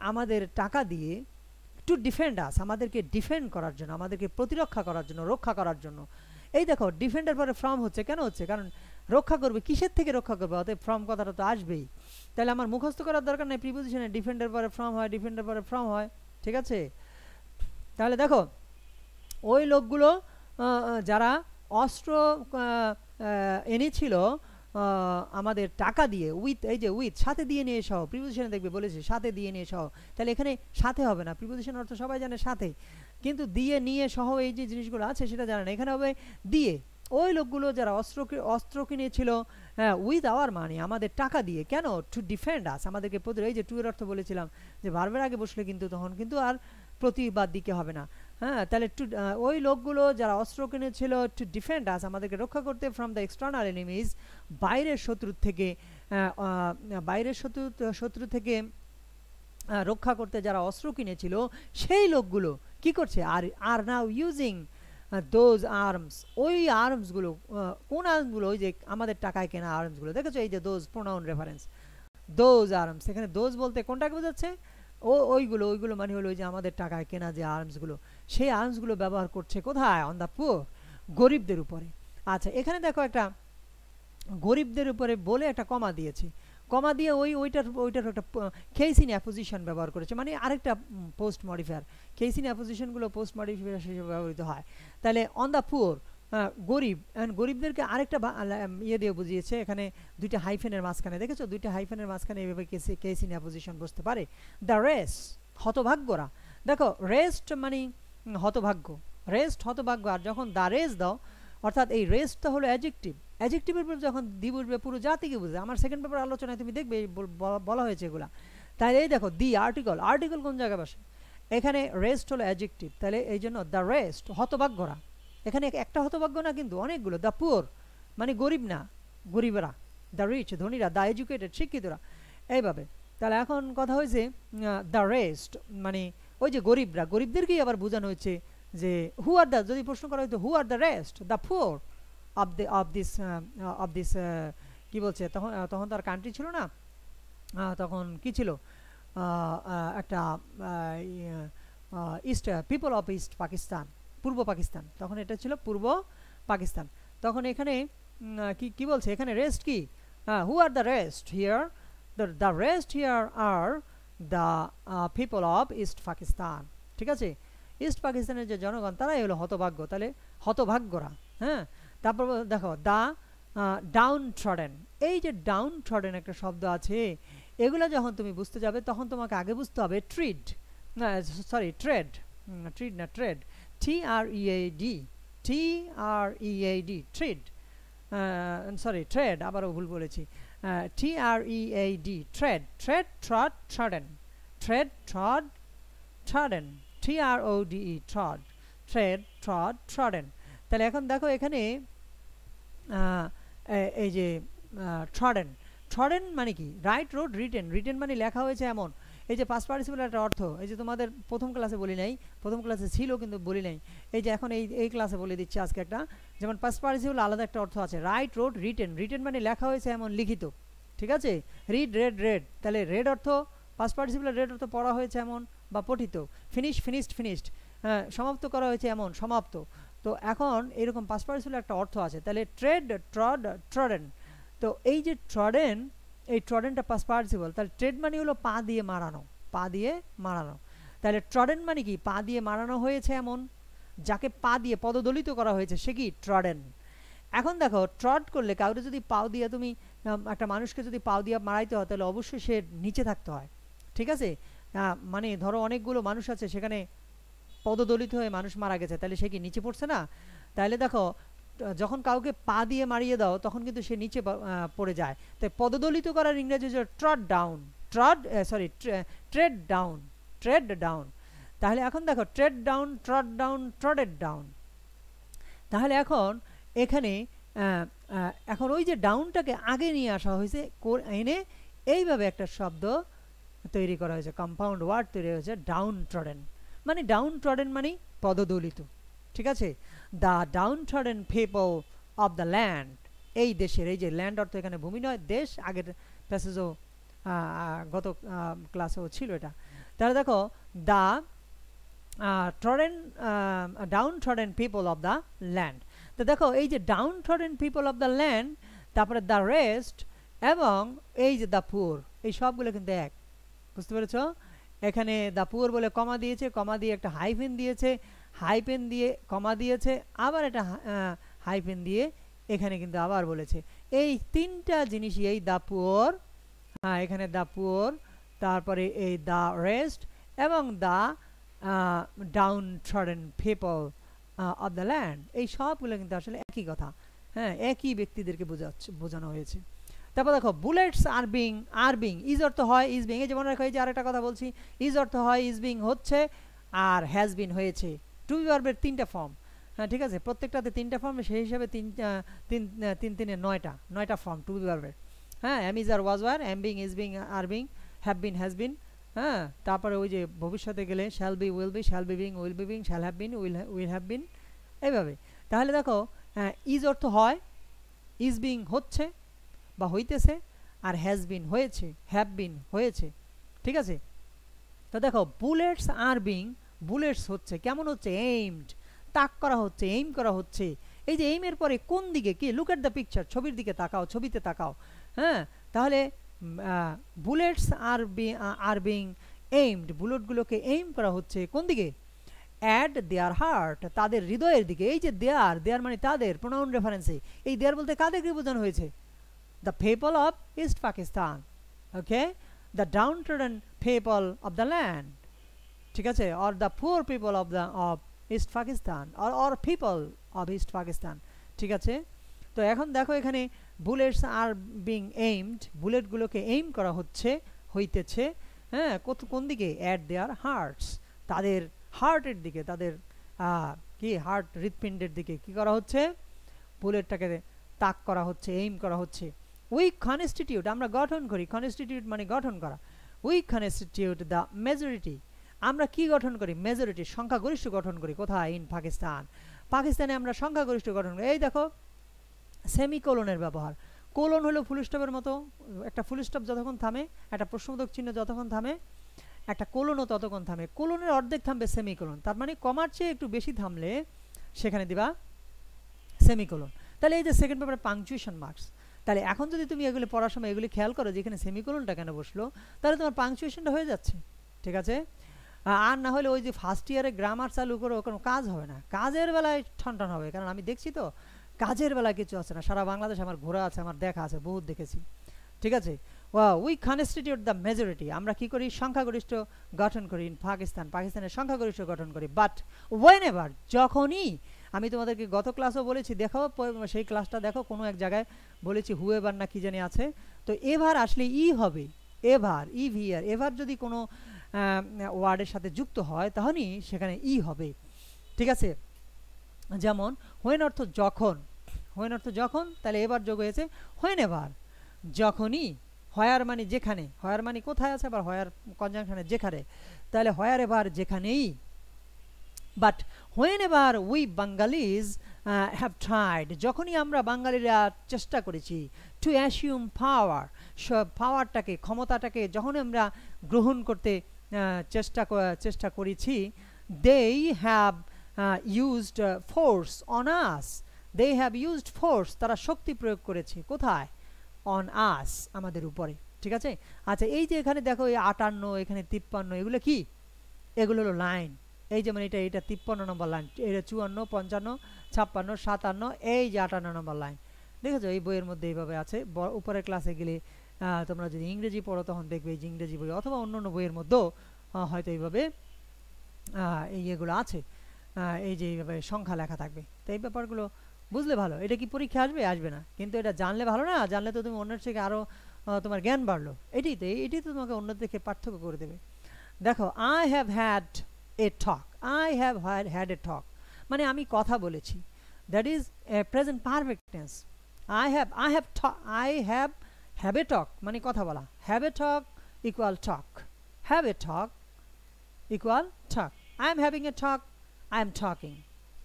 আমাদের টাকা দিয়ে, টু ডিফেন্ড আস, আমাদেরকে ডিফেন্ড করার জন্য, আমাদেরকে প্রতিরক্ষা করার জন্য, রক্ষা করার জন্য। এই দেখো ডিফেন্ডের পরে ফ্রম হচ্ছে, কেন হচ্ছে? কারণ রক্ষা করবে, কিসের থেকে রক্ষা করবে? অতএব ফ্রম কথাটা তো আসবেই। তাহলে আমার মুখস্থ করার দরকার নেই, প্রিপোজিশনে ডিফেন্ডের পরে ফ্রম হয়, ডিফেন্ডের পরে ফ্রম হয়, ঠিক আছে? তাহলে দেখো ওই লোকগুলো যারা অস্ত্র এনেছিল আমাদের টাকা দিয়ে, উইথ, এই যে উইথ সাথে দিয়ে নিয়ে সহ, প্রিপোজিশনে দেখবে বলেছে সাথে দিয়ে নিয়ে সহ, তাহলে এখানে সাথে হবে না, প্রিপোজিশন অর্থ সবাই জানে সাথে, কিন্তু দিয়ে নিয়ে সহ এই যে জিনিসগুলো আছে সেটা জানে না, এখানে হবে দিয়ে। ওই লোকগুলো যারা অস্ত্র কিনেছিল উইথ আওয়ার মানি, আমাদের টাকা দিয়ে, কেন? টু ডিফেন্ড আস, আমাদেরকে এই যে টু এর অর্থ বলেছিলাম যে ভার্বের আগে বসলে কিন্তু তখন কিন্তু আর প্রতিবাদ দিকে হবে না। হ্যাঁ, তাহলে ওই লোকগুলো যারা অস্ত্র কিনেছিল টু ডিফেন্ড আস, আমাদেরকে রক্ষা করতে, ফ্রম দ্য এক্সটার্নাল এনিমিজ, বাইরের শত্রু থেকে, বাইরের শত্রু থেকে রক্ষা করতে যারা অস্ত্র কিনেছিল, সেই লোকগুলো কি করছে? আর নাও ইউজিং দোজ আর্মস, ওই আর্মসগুলো, কোন আর্মসগুলো? ওই যে আমাদের টাকায় কেনা আর্মসগুলো, দেখেছো এই যে those pronoun reference, those arms, এখানে দোজ বলতে কোনটাকে বোঝাচ্ছে? ওইগুলো মানে হলো ওই যে আমাদের টাকায় কেনা যে আর্মসগুলো, সেই আর্মসগুলো ব্যবহার করছে কোথায়? অন দ্য পুয়ার, গরিবদের উপরে। আচ্ছা, এখানে দেখো একটা গরিবদের উপরে বলে একটা কমা দিয়েছে, কমা দিয়ে ওইটার একটা কেস ইন অ্যাপোজিশন ব্যবহার করেছে, মানে আরেকটা পোস্ট মডিফায়ার। কেস ইন অ্যাপোজিশনগুলো পোস্ট মডিফায়ার হিসেবে ব্যবহৃত হয়। তাহলে অন দ্য পুয়ার, গরিব, গরিবদেরকে আরেকটা ইয়ে দিয়ে বুঝিয়েছে, এখানে দুইটা হাইফেনের মাঝখানে, দেখেছো দুইটা হাইফেনের মাঝখানে এইভাবে কেস ইন অ্যাপোজিশন বসতে পারে। দ্য রেস্ট, হতভাগ্যরা, দেখো রেস্ট মানে হতভাগ্য, রেস্ট হতভাগ্য, আর যখন দ্য রেস্ট দাও, অর্থাৎ এই রেস্টটা হলো অ্যাডজেক্টিভ, অ্যাডজেক্টিভের পর যখন দি বসবে পুরো জাতিকে বুঝে, আমার সেকেন্ড পেপার আলোচনায় তুমি দেখবে বলা হয়েছে এগুলা। তাই এই দেখো দি আর্টিকল, আর্টিকল কোন জায়গায় বসে? এখানে রেস্ট হলো অ্যাডজেক্টিভ, তাহলে এই জন্য দ্য রেস্ট, হতভাগ্যরা, এখানে একটা হতভাগ্য না কিন্তু অনেকগুলো। দ্য পুয়ার মানে গরিব না, গরিবরা, দ্য রিচ ধনীরা, দ্য এডুকেটেড শিক্ষিতরা, এইভাবে। তাহলে এখন কথা হয়েছে দ্য রেস্ট মানে ওই যে গরিবরা, গরিবদেরকেই আবার বোঝানো হচ্ছে যে হু আর দ্য, যদি প্রশ্ন করা হয়তো who are the rest, the poor of this কি বলছে, তখন তো আর কান্ট্রি ছিল না, তখন কি ছিল, একটা east, people of East Pakistan, পূর্ব পাকিস্তান, তখন এটা ছিল পূর্ব পাকিস্তান। তখন এখানে কি বলছে, এখানে রেস্ট কি, who are the rest here, the rest here are the people of East Pakistan, ঠিক আছে? ইস্ট পাকিস্তানের যে জনগণ তারাই হলো হতভাগ্য, তাহলে হতভাগ্যরা। হ্যাঁ, তারপর দেখো দ্য ডাউন ট্রডেন, এই যে ডাউন ট্রডেন একটা শব্দ আছে, এগুলো যখন তুমি বুঝতে যাবে তখন তোমাকে আগে বুঝতে হবে ট্রেড, ট্রেড না ট্রেড, TREAD, ট্রেড, ট্রেড, আবারও ভুল বলেছি, TREAD, tread, trod, trodden, tread, trod, trodden, TRODE, trod, tread, trod, trodden. তাহলে এখন দেখো এখানে এই যে ট্রডেন, ট্রডেন মানে কি? রাইট, রোড, রিটেন, রিটেন মানে লেখা হয়েছে এমন, এই যে পাস্ট পার্টিসিপেল একটা অর্থ, এই যে তোমাদের প্রথম ক্লাসে বলি নাই, প্রথম ক্লাসে ছিল কিন্তু বলি নাই, এই যে এখন এই ক্লাসে বলে দিচ্ছি আজকে একটা, যেমন পাস্ট পার্টিসিপেল আলাদা একটা অর্থ আছে, রাইট, রোড, রিটেন, রিটেন মানে লেখা হয়েছে এমন, লিখিত, ঠিক আছে? রিড, রেড, রেড, তাহলে রেড অর্থ, পাস্ট পার্টিসিপেল রেড অর্থ পড়া হয়েছে এমন বা পঠিত, ফিনিশ, ফিনিশড, ফিনিশড, সমাপ্ত করা হয়েছে এমন, সমাপ্ত। তো এখন এরকম পাস্ট পার্টিসিপেল একটা অর্থ আছে, তাহলে ট্রেড, ট্রড, ট্রডেন। তো এই যে ট্রডেন, এই ট্রডেনটা পাস্ট পার্টিসিপল, তাহলে ট্রেড মানে হলো পা দিয়ে মারানো, পা দিয়ে মারানো, তাহলে ট্রডেন মানে কি? পা দিয়ে মারানো হয়েছে এমন, যাকে পা দিয়ে পদদলিত করা হয়েছে সে কি? ট্রডেন। এখন দেখো ট্রড করলে কাউকে যদি পাও দিয়ে, তুমি একটা মানুষকে যদি পাও দিয়ে মারাইতে হয় তাহলে অবশ্যই সে নিচে থাকতে হয়, ঠিক আছে? মানে ধরো অনেকগুলো মানুষ আছে, সেখানে পদদলিত হয়ে মানুষ মারা গেছে, তাহলে সে কি নিচে পড়ছে না? তাহলে দেখো যখন কাউকে পা দিয়ে মারিয়ে দাও তখন কিন্তু সে নিচে পড়ে যায়, তাই পদদলিত করার ইংরেজি হচ্ছে trod down, tread down, tread down. তাহলে এখন দেখো tread down, trod down, trodded down. তাহলে এখন এখানে এখন ওই যে ডাউনটাকে আগে নিয়ে আসা হয়েছে, এনে এইভাবে একটা শব্দ তৈরি করা হয়েছে, কম্পাউন্ড ওয়ার্ড তৈরি হয়েছে, ডাউন ট্রডেন। মানে ডাউন ট্রডেন মানে পদদলিত, ঠিক আছে? The downtrodden people of the land, এই দেশের, এই যে ল্যান্ড অর্থ এখানে ভূমি নয়, দেশ, আগের প্যাসেজও গত ক্লাসেও ছিল এটা। তাহলে দেখো the trodden, downtrodden people of the land. তো দেখো এই যে downtrodden people of the land, তারপরে দ্য রেস্ট এবং এই যে দ্য পুয়ার, এই সবগুলো কিন্তু এক, বুঝতে পেরেছ? এখানে দ্য পুয়ার বলে কমা দিয়েছে, কমা দিয়ে একটা হাইফেন দিয়েছে, হাইফেন দিয়ে কমা দিয়েছে, আবার একটা হাইফেন দিয়ে এখানে কিন্তু আবার বলেছে এই তিনটা জিনিসই, এই দ্য পুয়ার, হ্যাঁ এখানে দ্য পুয়ার, তারপরে এই দ্য রেস্ট এবং the downtrodden people of the land, এই সবগুলো কিন্তু আসলে একই কথা, হ্যাঁ একই ব্যক্তিদেরকে বোঝানো হয়েছে। তারপর দেখো বুলেটস আর বিং ইজ অর্থ হয় ইজ বিং, এই যে মনে রাখো এই যে আরেকটা কথা বলছি, ইজ অর্থ হয় ইজ বিং হচ্ছে, আর হ্যাজ বিন হয়েছে। টু বি ভার্বের তিনটা ফর্ম, হ্যাঁ ঠিক আছে, প্রত্যেকটাতে তিনটা ফর্ম, সেই হিসাবে তিনে নয়টা ফর্ম টু বি ভার্বের, হ্যাঁ am is are was were, am being is being are being, have been has been, হ্যাঁ তারপরে ওই যে ভবিষ্যতে গেলে shall be being will be being, shall have been will have been, এইভাবে। তাহলে দেখো ইজ অর্থ হয়, ইজ বিং হচ্ছে বা হইতেছে, আর হ্যাজ বিন হয়েছে, হ্যাভ বিন হয়েছে, ঠিক আছে। তো দেখো বুলেটস আর বিং, বুলেটস হচ্ছে কেমন হচ্ছে, এইমড, তাক করা হচ্ছে, এইম করা হচ্ছে। এই যে এইমের পরে কোন দিকে, কি, লুক এট দ্য পিকচার, ছবির দিকে তাকাও, ছবিতে তাকাও, হ্যাঁ তাহলে বুলেটস আর বিং এইমড, বুলেটগুলোকে এইম করা হচ্ছে কোন দিকে, অ্যাট দেয়ার হার্ট, তাদের হৃদয়ের দিকে। এই যে দেয়ার মানে তাদের, প্রোনাউন রেফারেন্সে এই দেয়ার বলতে কাদেরকে বোঝানো হয়েছে, the people of East Pakistan, okay, the downtrodden people of the land, ঠিক আছে, or the poor people of East Pakistan, or people of East Pakistan, ঠিক আছে। তো এখন দেখো এখানে বুলেটস আর বিং এইমড, বুলেটগুলোকে এইম করা হচ্ছে, হইতেছে, হ্যাঁ কোন দিকে, অ্যাট দেয়ার হার্টস, তাদের হার্টের দিকে, তাদের কি হার্ট, হৃৎপিণ্ডের দিকে কি করা হচ্ছে, বুলেটটাকে তাক করা হচ্ছে, এইম করা হচ্ছে। উই কনস্টিটিউট, আমরা গঠন করি, কনস্টিটিউট মানে গঠন করা, উই কনস্টিটিউট দ্য মেজরিটি, আমরা কি গঠন করি, মেজরিটি, সংখ্যাগরিষ্ঠ গঠন করি, কোথায়, ইন পাকিস্তান, পাকিস্তানে আমরা সংখ্যাগরিষ্ঠ গঠন করি। এই দেখো সেমিকোলনের ব্যবহার, কোলন হলো ফুলস্টপের মতো, একটা ফুলস্টপ যতক্ষণ থামে, একটা প্রশ্নবোধক চিহ্ন যতক্ষণ থামে, একটা কোলনও ততক্ষণ থামে, কোলনের অর্ধেক থামবে সেমিকোলন, তার মানে কমার চেয়ে একটু বেশি থামলে সেখানে দিবা সেমিকোলন। তাহলে এই যে সেকেন্ড পেপারে পাংচুয়েশন মার্কস, তাহলে এখন যদি তুমি এগুলি পড়ার সময় এগুলি খেয়াল করো যে এখানে সেমিকোলনটা কেন বসলো, তাহলে তোমার পাংচুয়েশনটা হয়ে যাচ্ছে, ঠিক আছে। আর না হলে ওই যে ফার্স্ট ইয়ারে গ্রামার চালু করো, কোনো কাজ হবে না, কাজের বেলায় ঠন হবে, কারণ আমি দেখছি তো কাজের বেলায় কিছু আছে না, সারা বাংলাদেশ আমার ঘোরা আছে, আমার দেখা আছে, বহুত দেখেছি, ঠিক আছে। উই কনস্টিটিউট দ্য মেজরিটি, আমরা কি করি, সংখ্যাগরিষ্ঠ গঠন করি, ইন পাকিস্তান, পাকিস্তানের সংখ্যাগরিষ্ঠ গঠন করি। বাট ওয়েন এভার, যখনই, আমি তোমাদেরকে গত ক্লাসও বলেছি, দেখো সেই ক্লাসটা দেখো, কোনো এক জায়গায় বলেছি হু এভার না কি জানি আছে, তো এভার আসলে ই হবে, এভার, ইভিয়ার, এভার যদি কোনো ওয়ার্ডের সাথে যুক্ত হয় তাহলেই সেখানে ই হবে, ঠিক আছে। যেমন হোয়েন অর্থ যখন, হোয়েন অর্থ যখন, তাহলে এবার যোগ হয়েছে হোয়েন এভার, যখনই, হয়ার মানে যেখানে, হয়ার মানে কোথায় আছে, আবার হয়ার কনজাংশনে যেখানে, তাহলে হয়ার এভার যেখানেই। But whenever we Bengalis have tried, যখনই আমরা বাঙালিরা চেষ্টা করেছি, টু অ্যাসিউম পাওয়ার, পাওয়ারটাকে, ক্ষমতাটাকে যখন আমরা গ্রহণ করতে চেষ্টা করেছি, they have used force on us, they have used force, তারা শক্তি প্রয়োগ করেছে, কোথায়, অন আস, আমাদের উপরে, ঠিক আছে। আচ্ছা এই যে এখানে দেখো এই 58, এখানে 53, এগুলো কি, এগুলো হলো লাইন, এই যেমন এটা 53 নম্বর লাইন, এটা 54, 55, 56, 57, এই যে 58 নম্বর লাইন, দেখেছো এই বইয়ের মধ্যে এইভাবে আছে। উপরের ক্লাসে গেলে তোমরা যদি ইংরেজি পড়ো তখন দেখবে এই যে ইংরেজি বই অথবা অন্য বইয়ের মধ্যেও হয়তো এইভাবে এই এগুলো আছে, এই যে এইভাবে সংখ্যা লেখা থাকবে। তো এই ব্যাপারগুলো বুঝলে ভালো। এটা কি পরীক্ষা আসবে? আসবে না, কিন্তু এটা জানলে ভালো না, জানলে তো তুমি অন্যের থেকে আরও তোমার জ্ঞান বাড়লো, এটাই তো তোমাকে অন্য থেকে পার্থক্য করে দেবে। দেখো I have had a talk, I have had a talk মানে আমি কথা বলেছি, that is a present perfect tense. I have a talk মানে কথা বলা, have a talk equal talk, have a talk equal talk, I am having a talk, I am talking,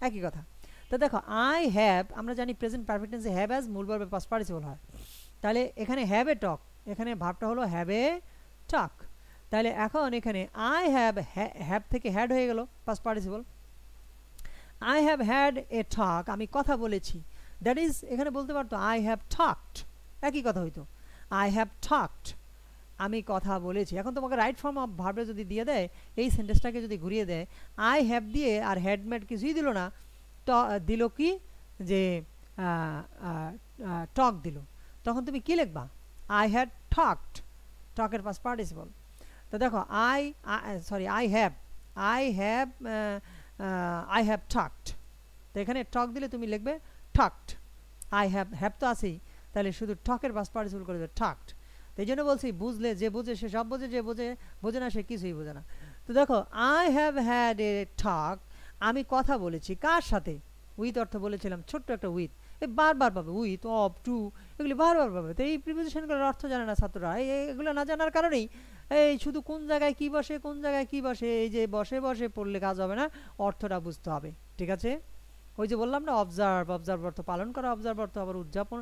একই কথা। তো দেখো I have, আমরা জানি প্রেজেন্ট পারফেক্ট টেন্সে have as মূল ভার্বের পাস্ট পার্টিসিপল হয়, তাহলে এখানে have a talk, এখানে ভার্বটা হলো have a talk, তাহলে এখন এখানে I have থেকে had হয়ে গেল past participle, I have had a talk আমি কথা বলেছি, দ্যাট ইজ এখানে বলতে পারতো আই হ্যাভ টকড, একই কথা হইতো আই হ্যাভ টকড আমি কথা বলেছি। এখন তোমাকে রাইট ফর্ম অফ ভার্বে যদি দিয়ে দেয়, এই সেন্টেন্সটাকে যদি ঘুরিয়ে দেয়, আই হ্যাভ দিয়ে আর হ্যাডমেড কিছুই দিল না, তো দিল কি যে টক দিল, তখন তুমি কি লিখবা? আই হ্যাড টকড, টকের পাস্ট পার্টিসিপল। তো দেখো আই হ্যাভ টকড, তো এখানে টক দিলে তুমি লিখবে টকড। আই হ্যাভ তো আছেই, তাহলে শুধু টকের পাস্ট পার্টিসিপল করে দেবে টকড। তো এই জন্য বলছি বুঝলে, যে বোঝে সে সব বোঝে, যে বোঝে না সে কিছুই বোঝে না। তো দেখো আই হ্যাভ হ্যাড এ টক, আমি কথা বলেছি কার সাথে? উইথ অর্থ বলেছিলাম ছোট্ট একটা উইথ, এই বারবার পাবে উইথ, অফ, টু, এগুলি বারবার পাবে। তো এই প্রিপোজিশনগুলোর অর্থ জানে না ছাত্ররা, এগুলো না জানার কারণেই এই শুধু কোন জায়গায় কি বসে, কোন জায়গায় কি বসে, এই যে বসে বসে পড়লে কাজ হবে না, অর্থটা বুঝতে হবে। ঠিক আছে? ওই যে বললাম না অবজার্ভ, অবজার্ভ অর্থ পালন করা, অবজার্ভ অর্থ আবার উদযাপন,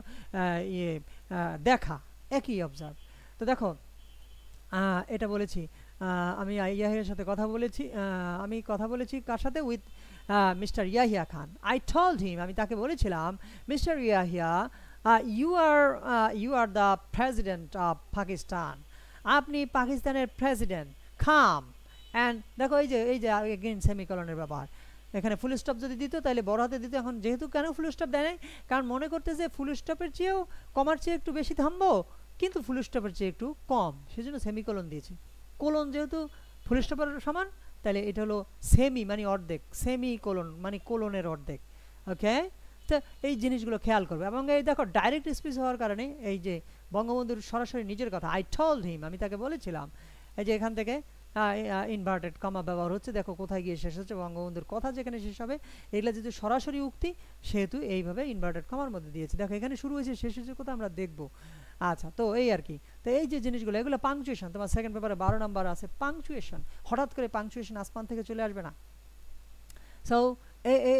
দেখা, একই অবজার্ভ। তো দেখো এটা বলেছি, আমি ইয়াহিয়ার সাথে কথা বলেছি, আমি কথা বলেছি কার সাথে? With Mister Yahya Khan. I told him, আমি তাকে বলেছিলাম, mister Yahya you are the president of Pakistan, আপনি পাকিস্তানের প্রেসিডেন্ট। খাম অ্যান্ড দেখো এই যে এগেইন সেমিকলনের ব্যাপার, এখানে ফুল স্টপ যদি দিত তাহলে বড় হাতে দিত, এখন যেহেতু কেন ফুল স্টপ দেয় নাই? কারণ মনে করতেছে ফুল স্টপের চেয়েও কমার চেয়ে একটু বেশি থামবো, কিন্তু ফুল স্টপের চেয়ে একটু কম, সেজন্য সেমিকোলন দিয়েছে। কোলন যেহেতু ফুল স্টপের সমান, তাহলে এটা হলো সেমি মানে অর্ধেক, সেমি কোলন মানে কোলনের অর্ধেক। ওকে, তো এই জিনিসগুলো খেয়াল করবে। এবং এই দেখো ডাইরেক্ট স্পিচ হওয়ার কারণে এই যে বঙ্গবন্ধুর সরাসরি নিজের কথা, আই টল্ড হিম, আমি তাকে বলেছিলাম, এই যে এখান থেকে ইনভার্টেড কমা ব্যবহার হচ্ছে, দেখো কোথায় গিয়ে শেষ হচ্ছে, বঙ্গবন্ধুর কথা যেখানে শেষ হবে, এগুলো যেহেতু সরাসরি উক্তি সেহেতু এইভাবে ইনভার্টেড কমার মধ্যে দিয়েছে। দেখো এখানে শুরু হয়েছে শেষ হয়েছে কোথায় আমরা দেখবো। আচ্ছা, তো এই আর কি। তো এই যে জিনিসগুলো এগুলো পাংচুয়েশন, তোমার সেকেন্ড পেপারে 12 নাম্বার আছে পাংচুয়েশন। হঠাৎ করে পাংচুয়েশন আসমান থেকে চলে আসবে না। সো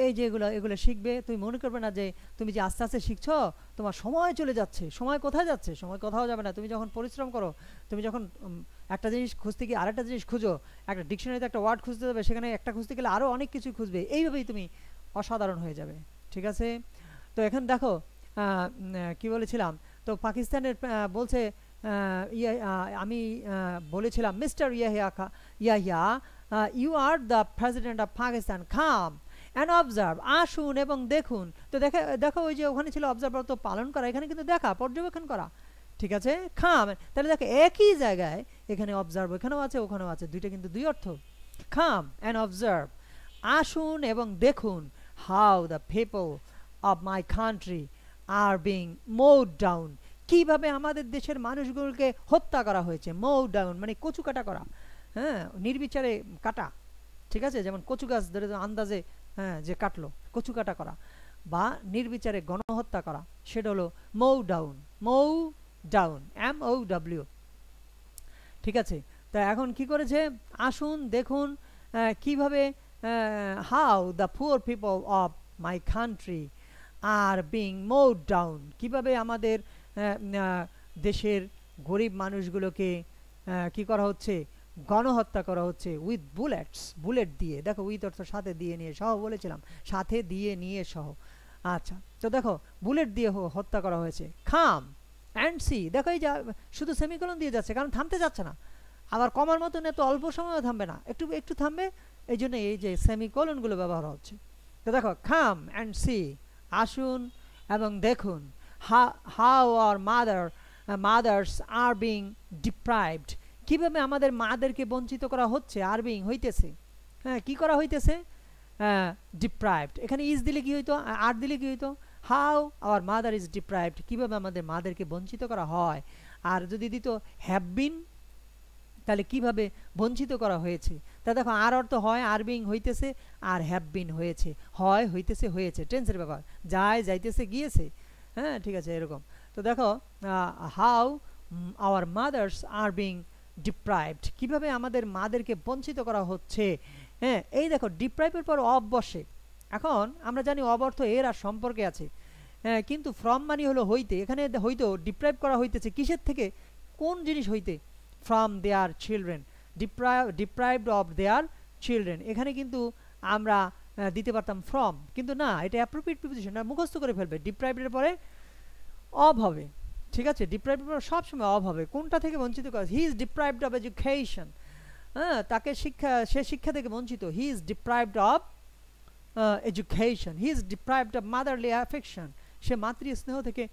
এই যে এগুলো শিখবে, তুমি মনে করবে না যে তুমি যে আস্তে আস্তে শিখছো তোমার সময় চলে যাচ্ছে। সময় কোথায় যাচ্ছে? সময় কোথাও যাবে না। তুমি যখন পরিশ্রম করো, তুমি যখন একটা জিনিস খুঁজতে গিয়ে আরেকটা জিনিস খুঁজো, একটা ডিকশনারিতে একটা ওয়ার্ড খুঁজতে যাবে, সেখানে একটা খুঁজতে গেলে আরও অনেক কিছু খুঁজবে, এইভাবেই তুমি অসাধারণ হয়ে যাবে। ঠিক আছে? তো এখন দেখো কি বলেছিলাম, তো পাকিস্তানের বলছে আমি বলেছিলাম mister Yahya you are the president of Pakistan, calm and observe, আসুন এবং দেখুন। তো দেখো ওই যে ওখানে ছিল অবজার্ভ অর্থ পালন করা, এখানে কিন্তু দেখা, পর্যবেক্ষণ করা। ঠিক আছে? খাম, তাহলে দেখো একই জায়গায় এখানে অবজার্ভ এখানেও আছে ওখানেও আছে, দুইটা কিন্তু দুই অর্থ। খাম অ্যান্ড অবজার্ভ, আসুন এবং দেখুন, how the people of my country are being mode down, কিভাবে আমাদের দেশের মানুষগুলোকে হত্যা করা হয়েছে। মোড ডাউন মানে কচু কাটা করা, হ্যাঁ, নির্বিচারে কাটা। ঠিক আছে? যেমন কচু গাছ ধরে আন্দাজে যে কাটলো, কচু কাটা করা বা নির্বিচারে গণহত্যা করা, সেটা হলো মৌ ডাউন। মৌ ডাউন, MOW। ঠিক আছে? তা এখন কি করেছে? আসুন দেখুন কিভাবে how the poor people of my country are being mode down, কিভাবে আমাদের দেশের গরিব মানুষগুলোকে কি করা হচ্ছে? গণহত্যা করা হচ্ছে উইথ বুলেটস, বুলেট দিয়ে। দেখো উইথ অর্থ সাথে দিয়ে নিয়ে সহ বলেছিলাম, সাথে দিয়ে নিয়ে সহ। আচ্ছা, তো দেখো বুলেট দিয়ে হত্যা করা হয়েছে। খাম অ্যান্ড সি, দেখো এই যে শুধু সেমিকোলন দিয়ে যাচ্ছে, কারণ থামতে যাচ্ছে না। আবার কমার মতন এত অল্প সময়ও থামবে না, একটু একটু থামবে, এই জন্য এই যে সেমিকোলনগুলো ব্যবহার হচ্ছে। তো দেখো খাম অ্যান্ড সি, আসুন এবং দেখুন, how are mother's are being deprived, কিভাবে আমাদের মাদেরকে বঞ্চিত করা হচ্ছে, আর বিং হইতেছে, হ্যাঁ, কি করা হইতেছে? ডিপ্রাইভড। এখানে ইজ দিলে কি হইতো, আর দিলে কি হইতো? How our mother is deprived, কিভাবে আমাদের মাদেরকে বঞ্চিত করা হয়। আর যদি দিত হ্যাভ বিন, তাহলে কিভাবে বঞ্চিত করা হয়েছে। তা দেখো আর অর্থ হয় আর বিং হইতেছে, আর হ্যাভ বিন হয়েছে, হয় হইতেছে হয়েছে, টেন্সের ব্যাপার, যায় যাইতেছে গিয়েছে। হ্যাঁ, ঠিক আছে, এরকম। তো দেখো how hour mother's are being deprived, কিভাবে আমাদের মাদেরকে বঞ্চিত করা হচ্ছে। হ্যাঁ, এই দেখো ডিপ্রাইভের পর অব বসে। এখন আমরা জানি অব অর্থ এর আর সম্পর্কে আছে, হ্যাঁ, কিন্তু ফ্রম মানে হলো হইতে। এখানে হইতো ডিপ্রাইভ করা হইতেছে কিসের থেকে? কোন জিনিস হইতে? From their children, deprived of their children. এখানে কিন্তু আমরা দিতে পারতাম ফ্রম, কিন্তু না, এটা অ্যাপ্রোপ্রিয়েট প্রিপোজিশন, মুখস্থ করে ফেলবে। ডিপ্রাইভডের পরে অব হবে। ঠিক আছে? ডিপ্রাইভড সবসময় অব হবে। কোনটা থেকে বঞ্চিত করা? He is deprived of education, হ্যাঁ, তাকে সে শিক্ষা থেকে বঞ্চিত। He is deprived of education, he is deprived of motherly affection, সে মাতৃ স্নেহ থেকে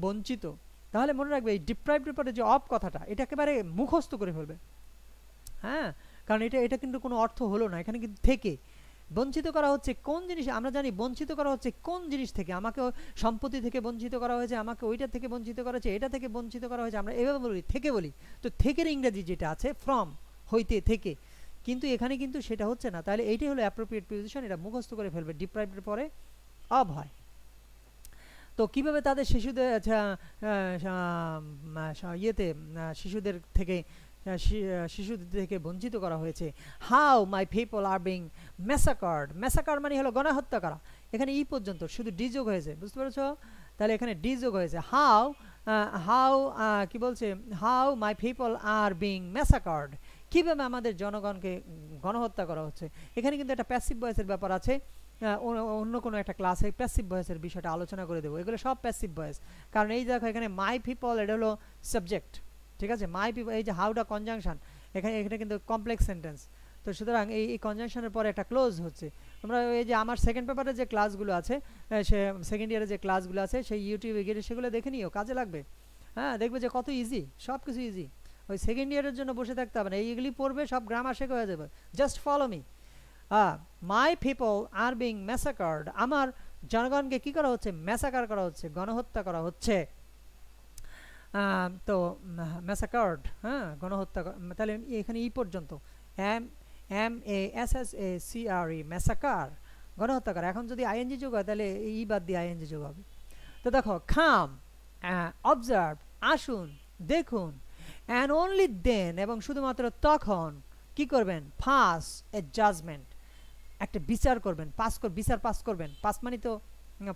বঞ্চিত। তাহলে মনে রাখবে এই ডিপ্রাইভড এর পরে যে অফ কথাটা এটা একেবারে মুখস্থ করে ফেলবে। হ্যাঁ, কারণ এটা এটা কিন্তু কোনো অর্থ হলো না, এখানে কিন্তু থেকে বঞ্চিত করা হচ্ছে কোন জিনিস, আমরা জানি বঞ্চিত করা হচ্ছে কোন জিনিস থেকে, আমাকে সম্পত্তি থেকে বঞ্চিত করা হয়েছে, আমাকে ওইটা থেকে বঞ্চিত করা হয়েছে, এটা থেকে বঞ্চিত করা হয়েছে, আমরা এভাবে বলি থেকে বলি। তো থেকের ইংরেজি যেটা আছে ফ্রম, হইতে থেকে, কিন্তু এখানে কিন্তু সেটা হচ্ছে না। তাহলে এইটাই হলো অ্যাপ্রোপ্রিয়েট প্রিপোজিশন, এটা মুখস্থ করে ফেলবে। ডিপ্রাইভড এর পরে অব হয়। তো কিভাবে তাদের শিশুদের ইয়েতে শিশুদের থেকে শিশুদের থেকে বঞ্চিত করা হয়েছে। How my people are being massacred, massacred মানে হলো গণহত্যা করা। এখানে ই পর্যন্ত শুধু ডি যোগ হয়েছে, বুঝতে পেরেছো? তাহলে এখানে ডি যোগ হয়েছে। হাউ হাউ কি বলছে, how my people are being massacred, কীভাবে আমাদের জনগণকে গণহত্যা করা হচ্ছে। এখানে কিন্তু একটা প্যাসিভ ভয়েসের ব্যাপার আছে, অন্য কোনো একটা ক্লাসে প্যাসিভ ভয়েসের বিষয়টা আলোচনা করে দেবো। এগুলো সব প্যাসিভ ভয়েস, কারণ এই দেখো এখানে মাই পিপল এটা হলো সাবজেক্ট, ঠিক আছে? মাই পিপল, এই যে হাউটা কনজাংশন, এখানে এখানে কিন্তু কমপ্লেক্স সেন্টেন্স। তো সুতরাং এই কনজাংশনের পরে একটা ক্লোজ হচ্ছে। তোমরা এই যে আমার সেকেন্ড পেপারে যে ক্লাসগুলো আছে, সে সেকেন্ড ইয়ারে যে ক্লাসগুলো আছে সেই ইউটিউবে গিয়ে সেগুলো দেখে নিও, কাজে লাগবে। হ্যাঁ, দেখবে যে কত ইজি, সব কিছু ইজি। ওই সেকেন্ড ইয়ারের জন্য বসে থাকতে হবে না, এইগুলি পড়বে, সব গ্রামার শেখা হয়ে যাবে। Just follow me. My people are being massacred, আমার জনগণকে কি করা হচ্ছে? ম্যাসাকার করা হচ্ছে, গণহত্যা করা হচ্ছে। তো ম্যাসাকার্ড, হ্যাঁ, গণহত্যা। তাহলে এখানে ই পর্যন্ত MASSACRE, ম্যাসাকার, গণহত্যা করা। এখন যদি আইএনজি যোগ হয় তাহলে ই বাদ দিয়ে আইএনজি যোগ হবে। তো দেখো খাম, অবজার্ভ, আসুন, দেখুন, অ্যান্ড অনলি দেন, এবং শুধুমাত্র তখন কি করবেন? পাস এ জাজমেন্ট, একটা বিচার করবেন। বিচার পাস করবেন। পাস মানে তো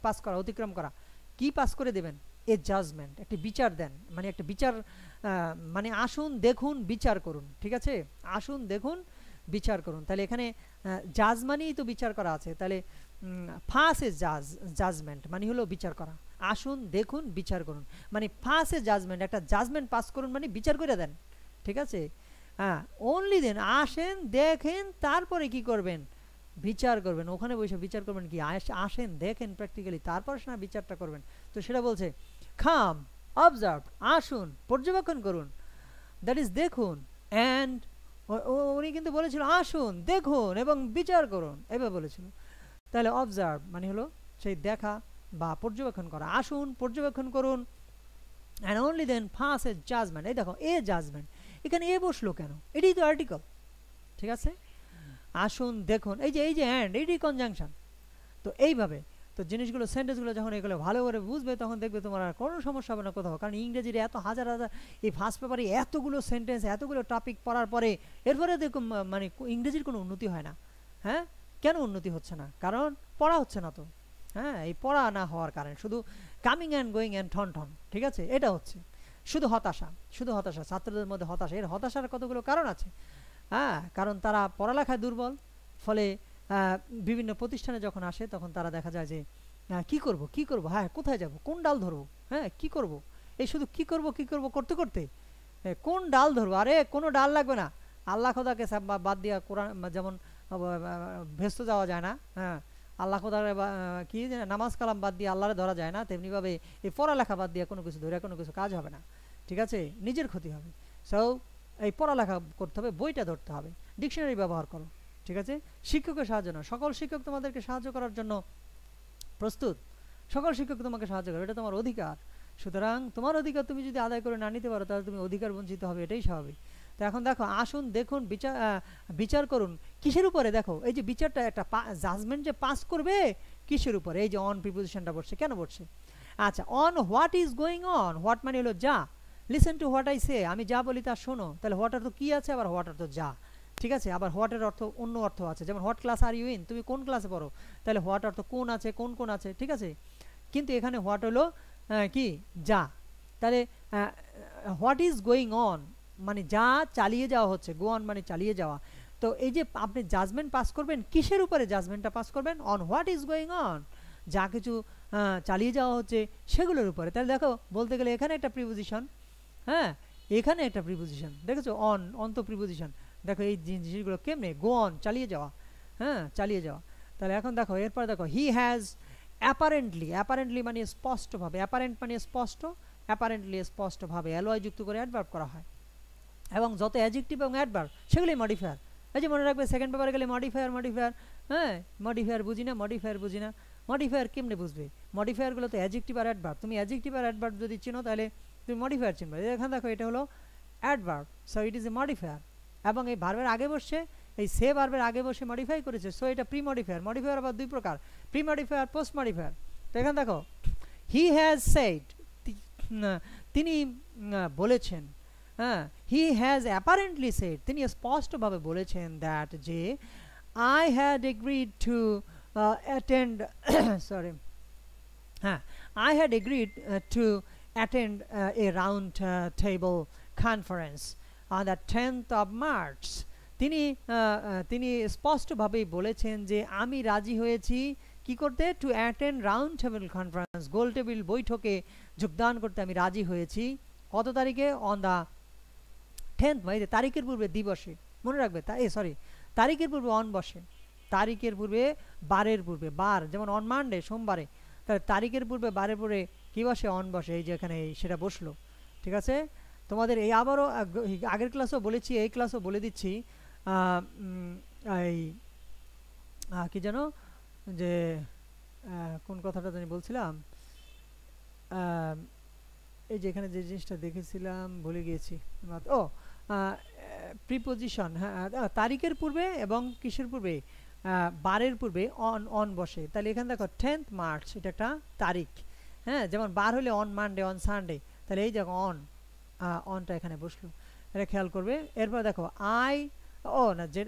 পাস করা, অতিক্রম করা। কি পাস করে দেবেন? এ জাজমেন্ট, একটি বিচার দেন, মানে একটা বিচার, মানে আসুন দেখুন বিচার করুন, ঠিক আছে? আসুন দেখুন বিচার করুন। তাহলে এখানে জাজ মানেই তো বিচার করা আছে, তাহলে ফাস এ জাজমেন্ট মানে হলো বিচার করা। আসুন দেখুন বিচার করুন মানে ফাস এ জাজমেন্ট, একটা জাজমেন্ট পাস করুন মানে বিচার করে দেন, ঠিক আছে? হ্যাঁ, অনলি দেন, আসেন দেখেন তারপরে কি করবেন? বিচার করবেন। ওখানে বসে বিচার করবেন কি? আসেন দেখেন প্র্যাকটিক্যালি, তারপর না বিচারটা করবেন। তো সেটা বলছে খাম, অবজার্ভ, আসুন, পর্যবেক্ষণ করুন, দ্যাট ইজ দেখুন, অ্যান্ড উনি কিন্তু বলেছিল আসুন দেখুন এবং বিচার করুন, এভাবে বলেছিল। তাহলে অবজার্ভ মানে হলো সেই দেখা বা পর্যবেক্ষণ করা। আসুন পর্যবেক্ষণ করুন, and only then pass a judgment. এই দেখো এ জাজমেন্ট, এখানে এ বসলো কেন? এটাই তো আর্টিকেল, ঠিক আছে? আসুন দেখুন, এই যে অ্যান্ড, এইটাই কনজাংশন। তো এইভাবে তো জিনিসগুলো, সেন্টেন্সগুলো যখন এগুলো ভালো করে বুঝবে তখন দেখবে তোমার আর কোনো সমস্যা হবে না কোথাও। কারণ ইংরেজির এত হাজার হাজার, এই ফার্স্ট পেপারে এতগুলো সেন্টেন্স, এতগুলো টপিক পড়ার পরে এরপরে দেখুন মানে ইংরেজির কোনো উন্নতি হয় না। হ্যাঁ, কেন উন্নতি হচ্ছে না? কারণ পড়া হচ্ছে না তো। হ্যাঁ, এই পড়া না হওয়ার কারণে শুধু কামিং অ্যান্ড গোয়িং অ্যান্ড ঠন ঠন, ঠিক আছে? এটা হচ্ছে শুধু হতাশা, শুধু হতাশা, ছাত্রদের মধ্যে হতাশা। এর হতাশার কতগুলো কারণ আছে। হ্যাঁ, কারণ তারা পড়ালেখায় দুর্বল, ফলে বিভিন্ন প্রতিষ্ঠানে যখন আসে তখন তারা দেখা যায় যে কি করব কি করব, হ্যাঁ কোথায় যাব, কোন ডাল ধরবো, হ্যাঁ কি করব, এই শুধু কি করব কি করব করতে করতে কোন ডাল ধরবো? আরে কোনো ডাল লাগবে না, আল্লাহ খোদাকে বাদ দিয়া কোরআন, যেমন ভেস্ত যাওয়া যায় না, হ্যাঁ, আল্লাহ খোদার কি নামাজ কালাম বাদ দিয়ে আল্লাহরে ধরা যায় না, তেমনিভাবে এই পড়ালেখা বাদ দিয়ে কোনো কিছু ধরে কোনো কিছু কাজ হবে না, ঠিক আছে? নিজের ক্ষতি হবে। সো এই পড়ালেখা করতে হবে, বইটা ধরতে হবে, ডিকশনারি ব্যবহার করো, ঠিক আছে? শিক্ষকের সাহায্য না, সকল শিক্ষক তোমাদেরকে সাহায্য করার জন্য প্রস্তুত, সকল শিক্ষক তোমাকে সাহায্য করে, এটা তোমার অধিকার। সুতরাং তোমার অধিকার তুমি যদি আদায় করে না নিতে পারো তাহলে তুমি অধিকার বঞ্চিত হবে, এটাই স্বাভাবিক। তো এখন দেখো আসুন দেখুন বিচার করুন, কিসের উপরে? দেখো এই যে বিচারটা, একটা জাজমেন্ট যে পাস করবে কিসের উপরে? এই যে অন প্রিপোজিশনটা বসছে, কেন বসছে? আচ্ছা, on what is going on, what মানে হলো যা, listen to what I say, আমি যা বলি তা শোনো। তাহলে হোয়াট অর্থ কি আছে, আবার হোয়াট অর্থ যা, ঠিক আছে? আবার হোয়াটের অর্থ অন্য অর্থ আছে, যেমন what class are you in, তুমি কোন ক্লাসে পড়ো, তাহলে হোয়াট অর্থ কোন আছে, কোন কোন আছে, ঠিক আছে? কিন্তু এখানে হোয়াট হলো কি? যা। তাহলে হোয়াট ইজ গোয়িং অন মানে যা চালিয়ে যাওয়া হচ্ছে, গো অন মানে চালিয়ে যাওয়া। তো এই যে আপনি জাজমেন্ট পাস করবেন, কিসের উপরে জাজমেন্টটা পাস করবেন? On what is going on, যা কিছু চালিয়ে যাওয়া হচ্ছে সেগুলোর উপরে। তাহলে দেখো বলতে গেলে এখানে একটা প্রিপোজিশন, হ্যাঁ এখানে একটা প্রিপোজিশন, দেখেছো? অন তো প্রিপোজিশন। দেখো এই জিনিসগুলো কেমনে, গো অন চালিয়ে যাওয়া, হ্যাঁ চালিয়ে যাওয়া। তাহলে এখন দেখো এরপর দেখো হি হ্যাজ অ্যাপারেন্টলি মানে স্পষ্টভাবে, অ্যাপারেন্ট মানে স্পষ্ট, অ্যাপারেন্টলি স্পষ্টভাবে অ্যালয় যুক্ত করে অ্যাডভার্ব করা হয়। এবং যত অ্যাডজেক্টিভ এবং অ্যাডভার্ব সেগুলোই মডিফায়ার। এই যে মনে রাখবে সেকেন্ড পেপারে গেলে মডিফায়ার, হ্যাঁ মডিফায়ার বুঝি না, মডিফায়ার কেমনে বুঝবে? মডিফায়ারগুলো তো অ্যাডজেক্টিভ আর অ্যাডভার্ব, তুমি অ্যাডজেক্টিভ আর অ্যাডভার্ব যদি চিনো তাহলে তুমি মডিফায়ার চিনবে। এখানে দেখো এটা হলো adverb, so it is a modifier, এবং এই ভার্বের আগে বসে, এই সে ভার্বের আগে বসে মডিফাই করেছে, সো এটা প্রি মডিফায়ার। মডিফায়ার আবার দুই প্রকার, প্রি মডিফায়ার, পোস্ট মডিফায়ার। তো এখানে দেখো হি হ্যাজ সেড, তিনি বলেছেন, হ্যাঁ হি হ্যাজ অ্যাপারেন্টলি সেড, তিনি স্পষ্টভাবে বলেছেন দ্যাট যে I had agreed to attend sorry হ্যাঁ I had agreed to attend a round table conference on the 10th of March। তিনি স্পষ্টভাবেই বলেছেন যে আমি রাজি হয়েছি কি করতে? To attend round table conference, goal table বৈঠকে যোগদান করতে আমি রাজি হয়েছি। কত তারিখে? অন দ্য 10th, মানে তারিখের পূর্বে দিবসে, মনে রাখবে তারিখের পূর্বে অন বসে, তারিখের পূর্বে বারের পূর্বে, বার যেমন অন মানডে সোমবারে, তাহলে তারিখের পূর্বে বারের পূর্বে কী বসে? অন বসে, এই যে এখানে সেটা বসলো। ঠিক আছে, তোমাদের এই আবারও আগের ক্লাসও বলেছি, এই ক্লাসও বলে দিচ্ছি, এই কি যেন যে কোন কথাটা জানি বলছিলাম, এই যে এখানে যে জিনিসটা দেখেছিলাম ভুলে গিয়েছি। ও প্রিপোজিশন, হ্যাঁ তারিখের পূর্বে এবং কিসের পূর্বে? বারের পূর্বে অন বসে। তাহলে এখানে দেখো 10th March এটা একটা তারিখ, হ্যাঁ যেমন বার হলে অন মানডে, অন সানডে, তাহলে এই দেখো অনটা এখানে বসলো, এটা খেয়াল করবে। এরপর দেখো না যে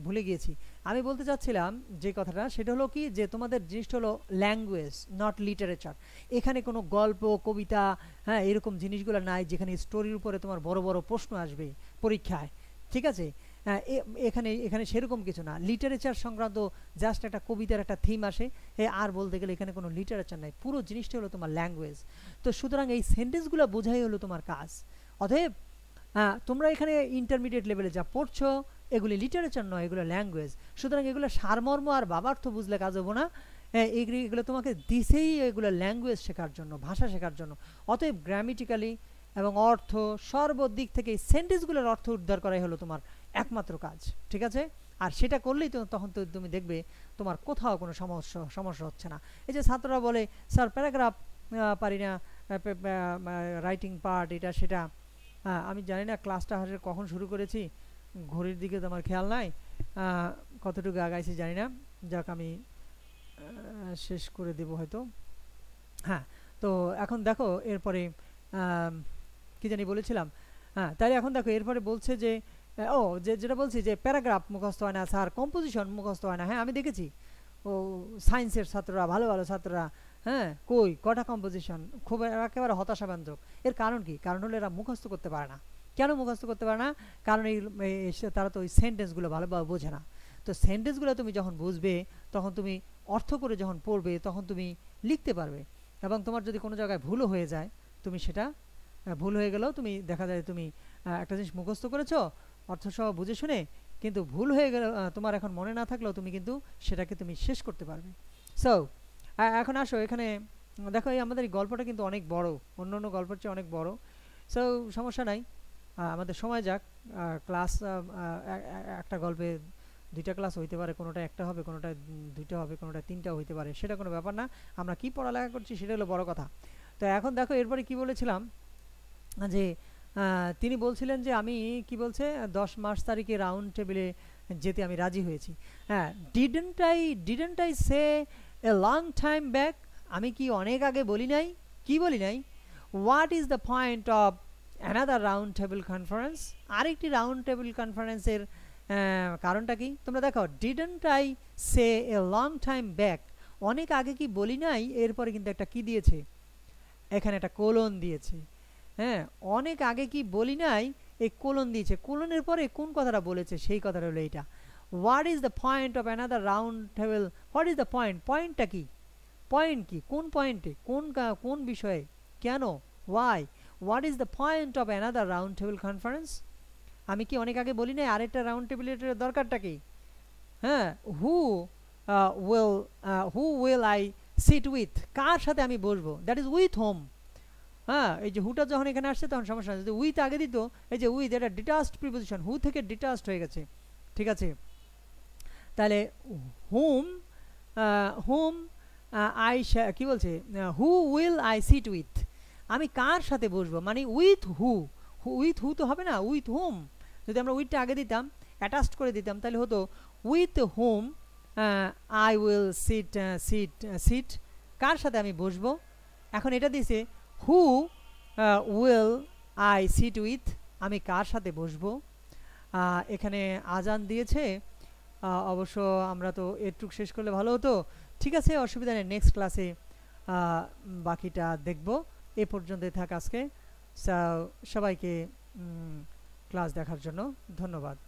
ভুলে গিয়েছি, আমি বলতে চাচ্ছিলাম যে কথাটা, সেটা হলো কি যে তোমাদের জিনিসটা হলো ল্যাঙ্গুয়েজ, নট লিটারেচার। এখানে কোনো গল্প কবিতা, হ্যাঁ এরকম জিনিসগুলো নাই যেখানে স্টোরির উপরে তোমার বড় বড় প্রশ্ন আসবে পরীক্ষায়। ঠিক আছে, এখানে সেরকম কিছু না, লিটারেচার সংক্রান্ত জাস্ট একটা কবিতার একটা থিম আসে, আর বলতে গেলে এখানে কোনো লিটারেচার নাই, পুরো জিনিসটা হলো তোমার ল্যাঙ্গুয়েজ। তো সুতরাং এই সেন্টেন্সগুলো বোঝাই হলো তোমার কাজ। অতএব তোমরা এখানে ইন্টারমিডিয়েট লেভেলে যা পড়ছো এগুলি লিটারেচার নয়, এগুলো ল্যাঙ্গুয়েজ। সুতরাং এগুলো সারমর্ম আর বাবার্থ বুঝলে কাজ হবো না, এগুলো তোমাকে দিছেই এগুলো ল্যাঙ্গুয়েজ শেখার জন্য, ভাষা শেখার জন্য। অতএব গ্রামেটিক্যালি এবং অর্থ সর্বদিক থেকে এই সেন্টেন্সগুলোর অর্থ উদ্ধার করাই হলো তোমার একমাত্র কাজ। ঠিক আছে, আর সেটা করলেই তো তখন তো তুমি দেখবে তোমার কোথাও কোনো সমস্যা হচ্ছে না। এই যে ছাত্ররা বলে স্যার প্যারাগ্রাফ পারি না, রাইটিং পার্ট এটা সেটা, আমি জানি না ক্লাসটা কখন শুরু করেছি, ঘড়ির দিকে তো আমার খেয়াল নাই, কতটুকু আগাইছি জানি না, যাক আমি শেষ করে দেব হয়তো। হ্যাঁ তো এখন দেখো এরপরে কি জানি বলেছিলাম, হ্যাঁ তাহলে এখন দেখো এরপরে বলছে যে যেটা বলছি যে প্যারাগ্রাফ মুখস্থ হয় না স্যার, কম্পোজিশন মুখস্থ হয় না। হ্যাঁ আমি দেখেছি সায়েন্সের ছাত্ররা, ভালো ভালো ছাত্ররা, হ্যাঁ কই কটা কম্পোজিশন, খুব একেবারে হতাশাব্যঞ্জক। এর কারণ কি? কারণ হলো এরা মুখস্থ করতে পারে না। কেন মুখস্থ করতে পারে না? কারণ তারা তো ওই সেন্টেন্সগুলো ভালোভাবে বোঝে না। তো সেন্টেন্সগুলো তুমি যখন বুঝবে তখন তুমি অর্থ করে যখন পড়বে তখন তুমি লিখতে পারবে, এবং তোমার যদি কোনো জায়গায় ভুলও হয়ে যায়, তুমি সেটা ভুল হয়ে গেলেও তুমি দেখা যায় তুমি একটা জিনিস মুখস্থ করেছো অর্থ সহ বুঝে শুনে, কিন্তু ভুল হয়ে গেলে তোমার এখন মনে না থাকলেও তুমি কিন্তু সেটাকে তুমি শেষ করতে পারবে। সো এখন আসো এখানে দেখো, এই আমাদের এই গল্পটা কিন্তু অনেক বড়, অন্য অন্য গল্পের চেয়ে অনেক বড়। সো সমস্যা নাই, আমাদের সময় যাক, ক্লাস একটা গল্পে দুইটা ক্লাস হইতে পারে, কোনোটা একটা হবে, কোনোটা দুইটা হবে, কোনোটা তিনটা হইতে পারে, সেটা কোনো ব্যাপার না। আমরা কি পড়ালেখা করছি সেটা হলো বড় কথা। তো এখন দেখো এরপরে কি বলেছিলাম যে তিনি বলছিলেন যে আমি কি বলছে 10 মার্চ তারিখে রাউন্ড টেবিলে যেতে আমি রাজি হয়েছি। হ্যাঁ didn't I say a long time back, আমি কি অনেক আগে বলি নাই? কি বলি নাই? What is the point of another round table conference, আরেকটি রাউন্ড টেবিল কনফারেন্সের কারণটা কি? তোমরা দেখো didn't I say a long time back, অনেক আগে কি বলি নাই, এরপরে কিন্তু একটা কি দিয়েছে, এখানে একটা কোলন দিয়েছে। হ্যাঁ অনেক আগে কি বলি নাই, এই কোলন দিয়েছে, কোলনের পরে কোন কথাটা বলেছে সেই কথাটা হলো এইটা, what is the point of another round table, what is the point, পয়েন্টটা কি, পয়েন্ট কি, কোন পয়েন্টে, কোন বিষয়ে, কেন, why, what is the point of another round table conference, আমি কি অনেক আগে বলি নাই আরেকটা রাউন্ড টেবিলের দরকারটা কি? হ্যাঁ who will I sit with, কার সাথে আমি বসবো, দ্যাট ইজ উইথ হোম। হ্যাঁ, এই যে হুটা যখন এখানে আসছে তখন সমস্যা যদি উইথ আগে দিত, এই যে উইথ এটা ডিটাচড প্রিপোজিশন, হু থেকে ডিটাচড হয়ে গেছে, ঠিক আছে। তাহলে হুম, হুম আই, কি বলছে, হু উইল আই সিট উইথ, আমি কার সাথে বসবো, মানে উইথ হু, উইথ হু তো হবে না, উইথ হুম। যদি আমরা উইথটা আগে দিতাম, অ্যাটাচড করে দিতাম, তাহলে হতো with whom I will sit, sit, কার সাথে আমি বসবো। এখন এটা দিছে who will I sit with, আমি কার সাথে বসবো। এখানে আজান দিয়েছে, অবশ্য আমরা তো এটুক শেষ করলে ভালো হতো। ঠিক আছে, অসুবিধা নেই, নেক্সট ক্লাসে বাকিটা দেখব। এ পর্যন্তই থাক আজকে। সবাইকে ক্লাস দেখার জন্য ধন্যবাদ।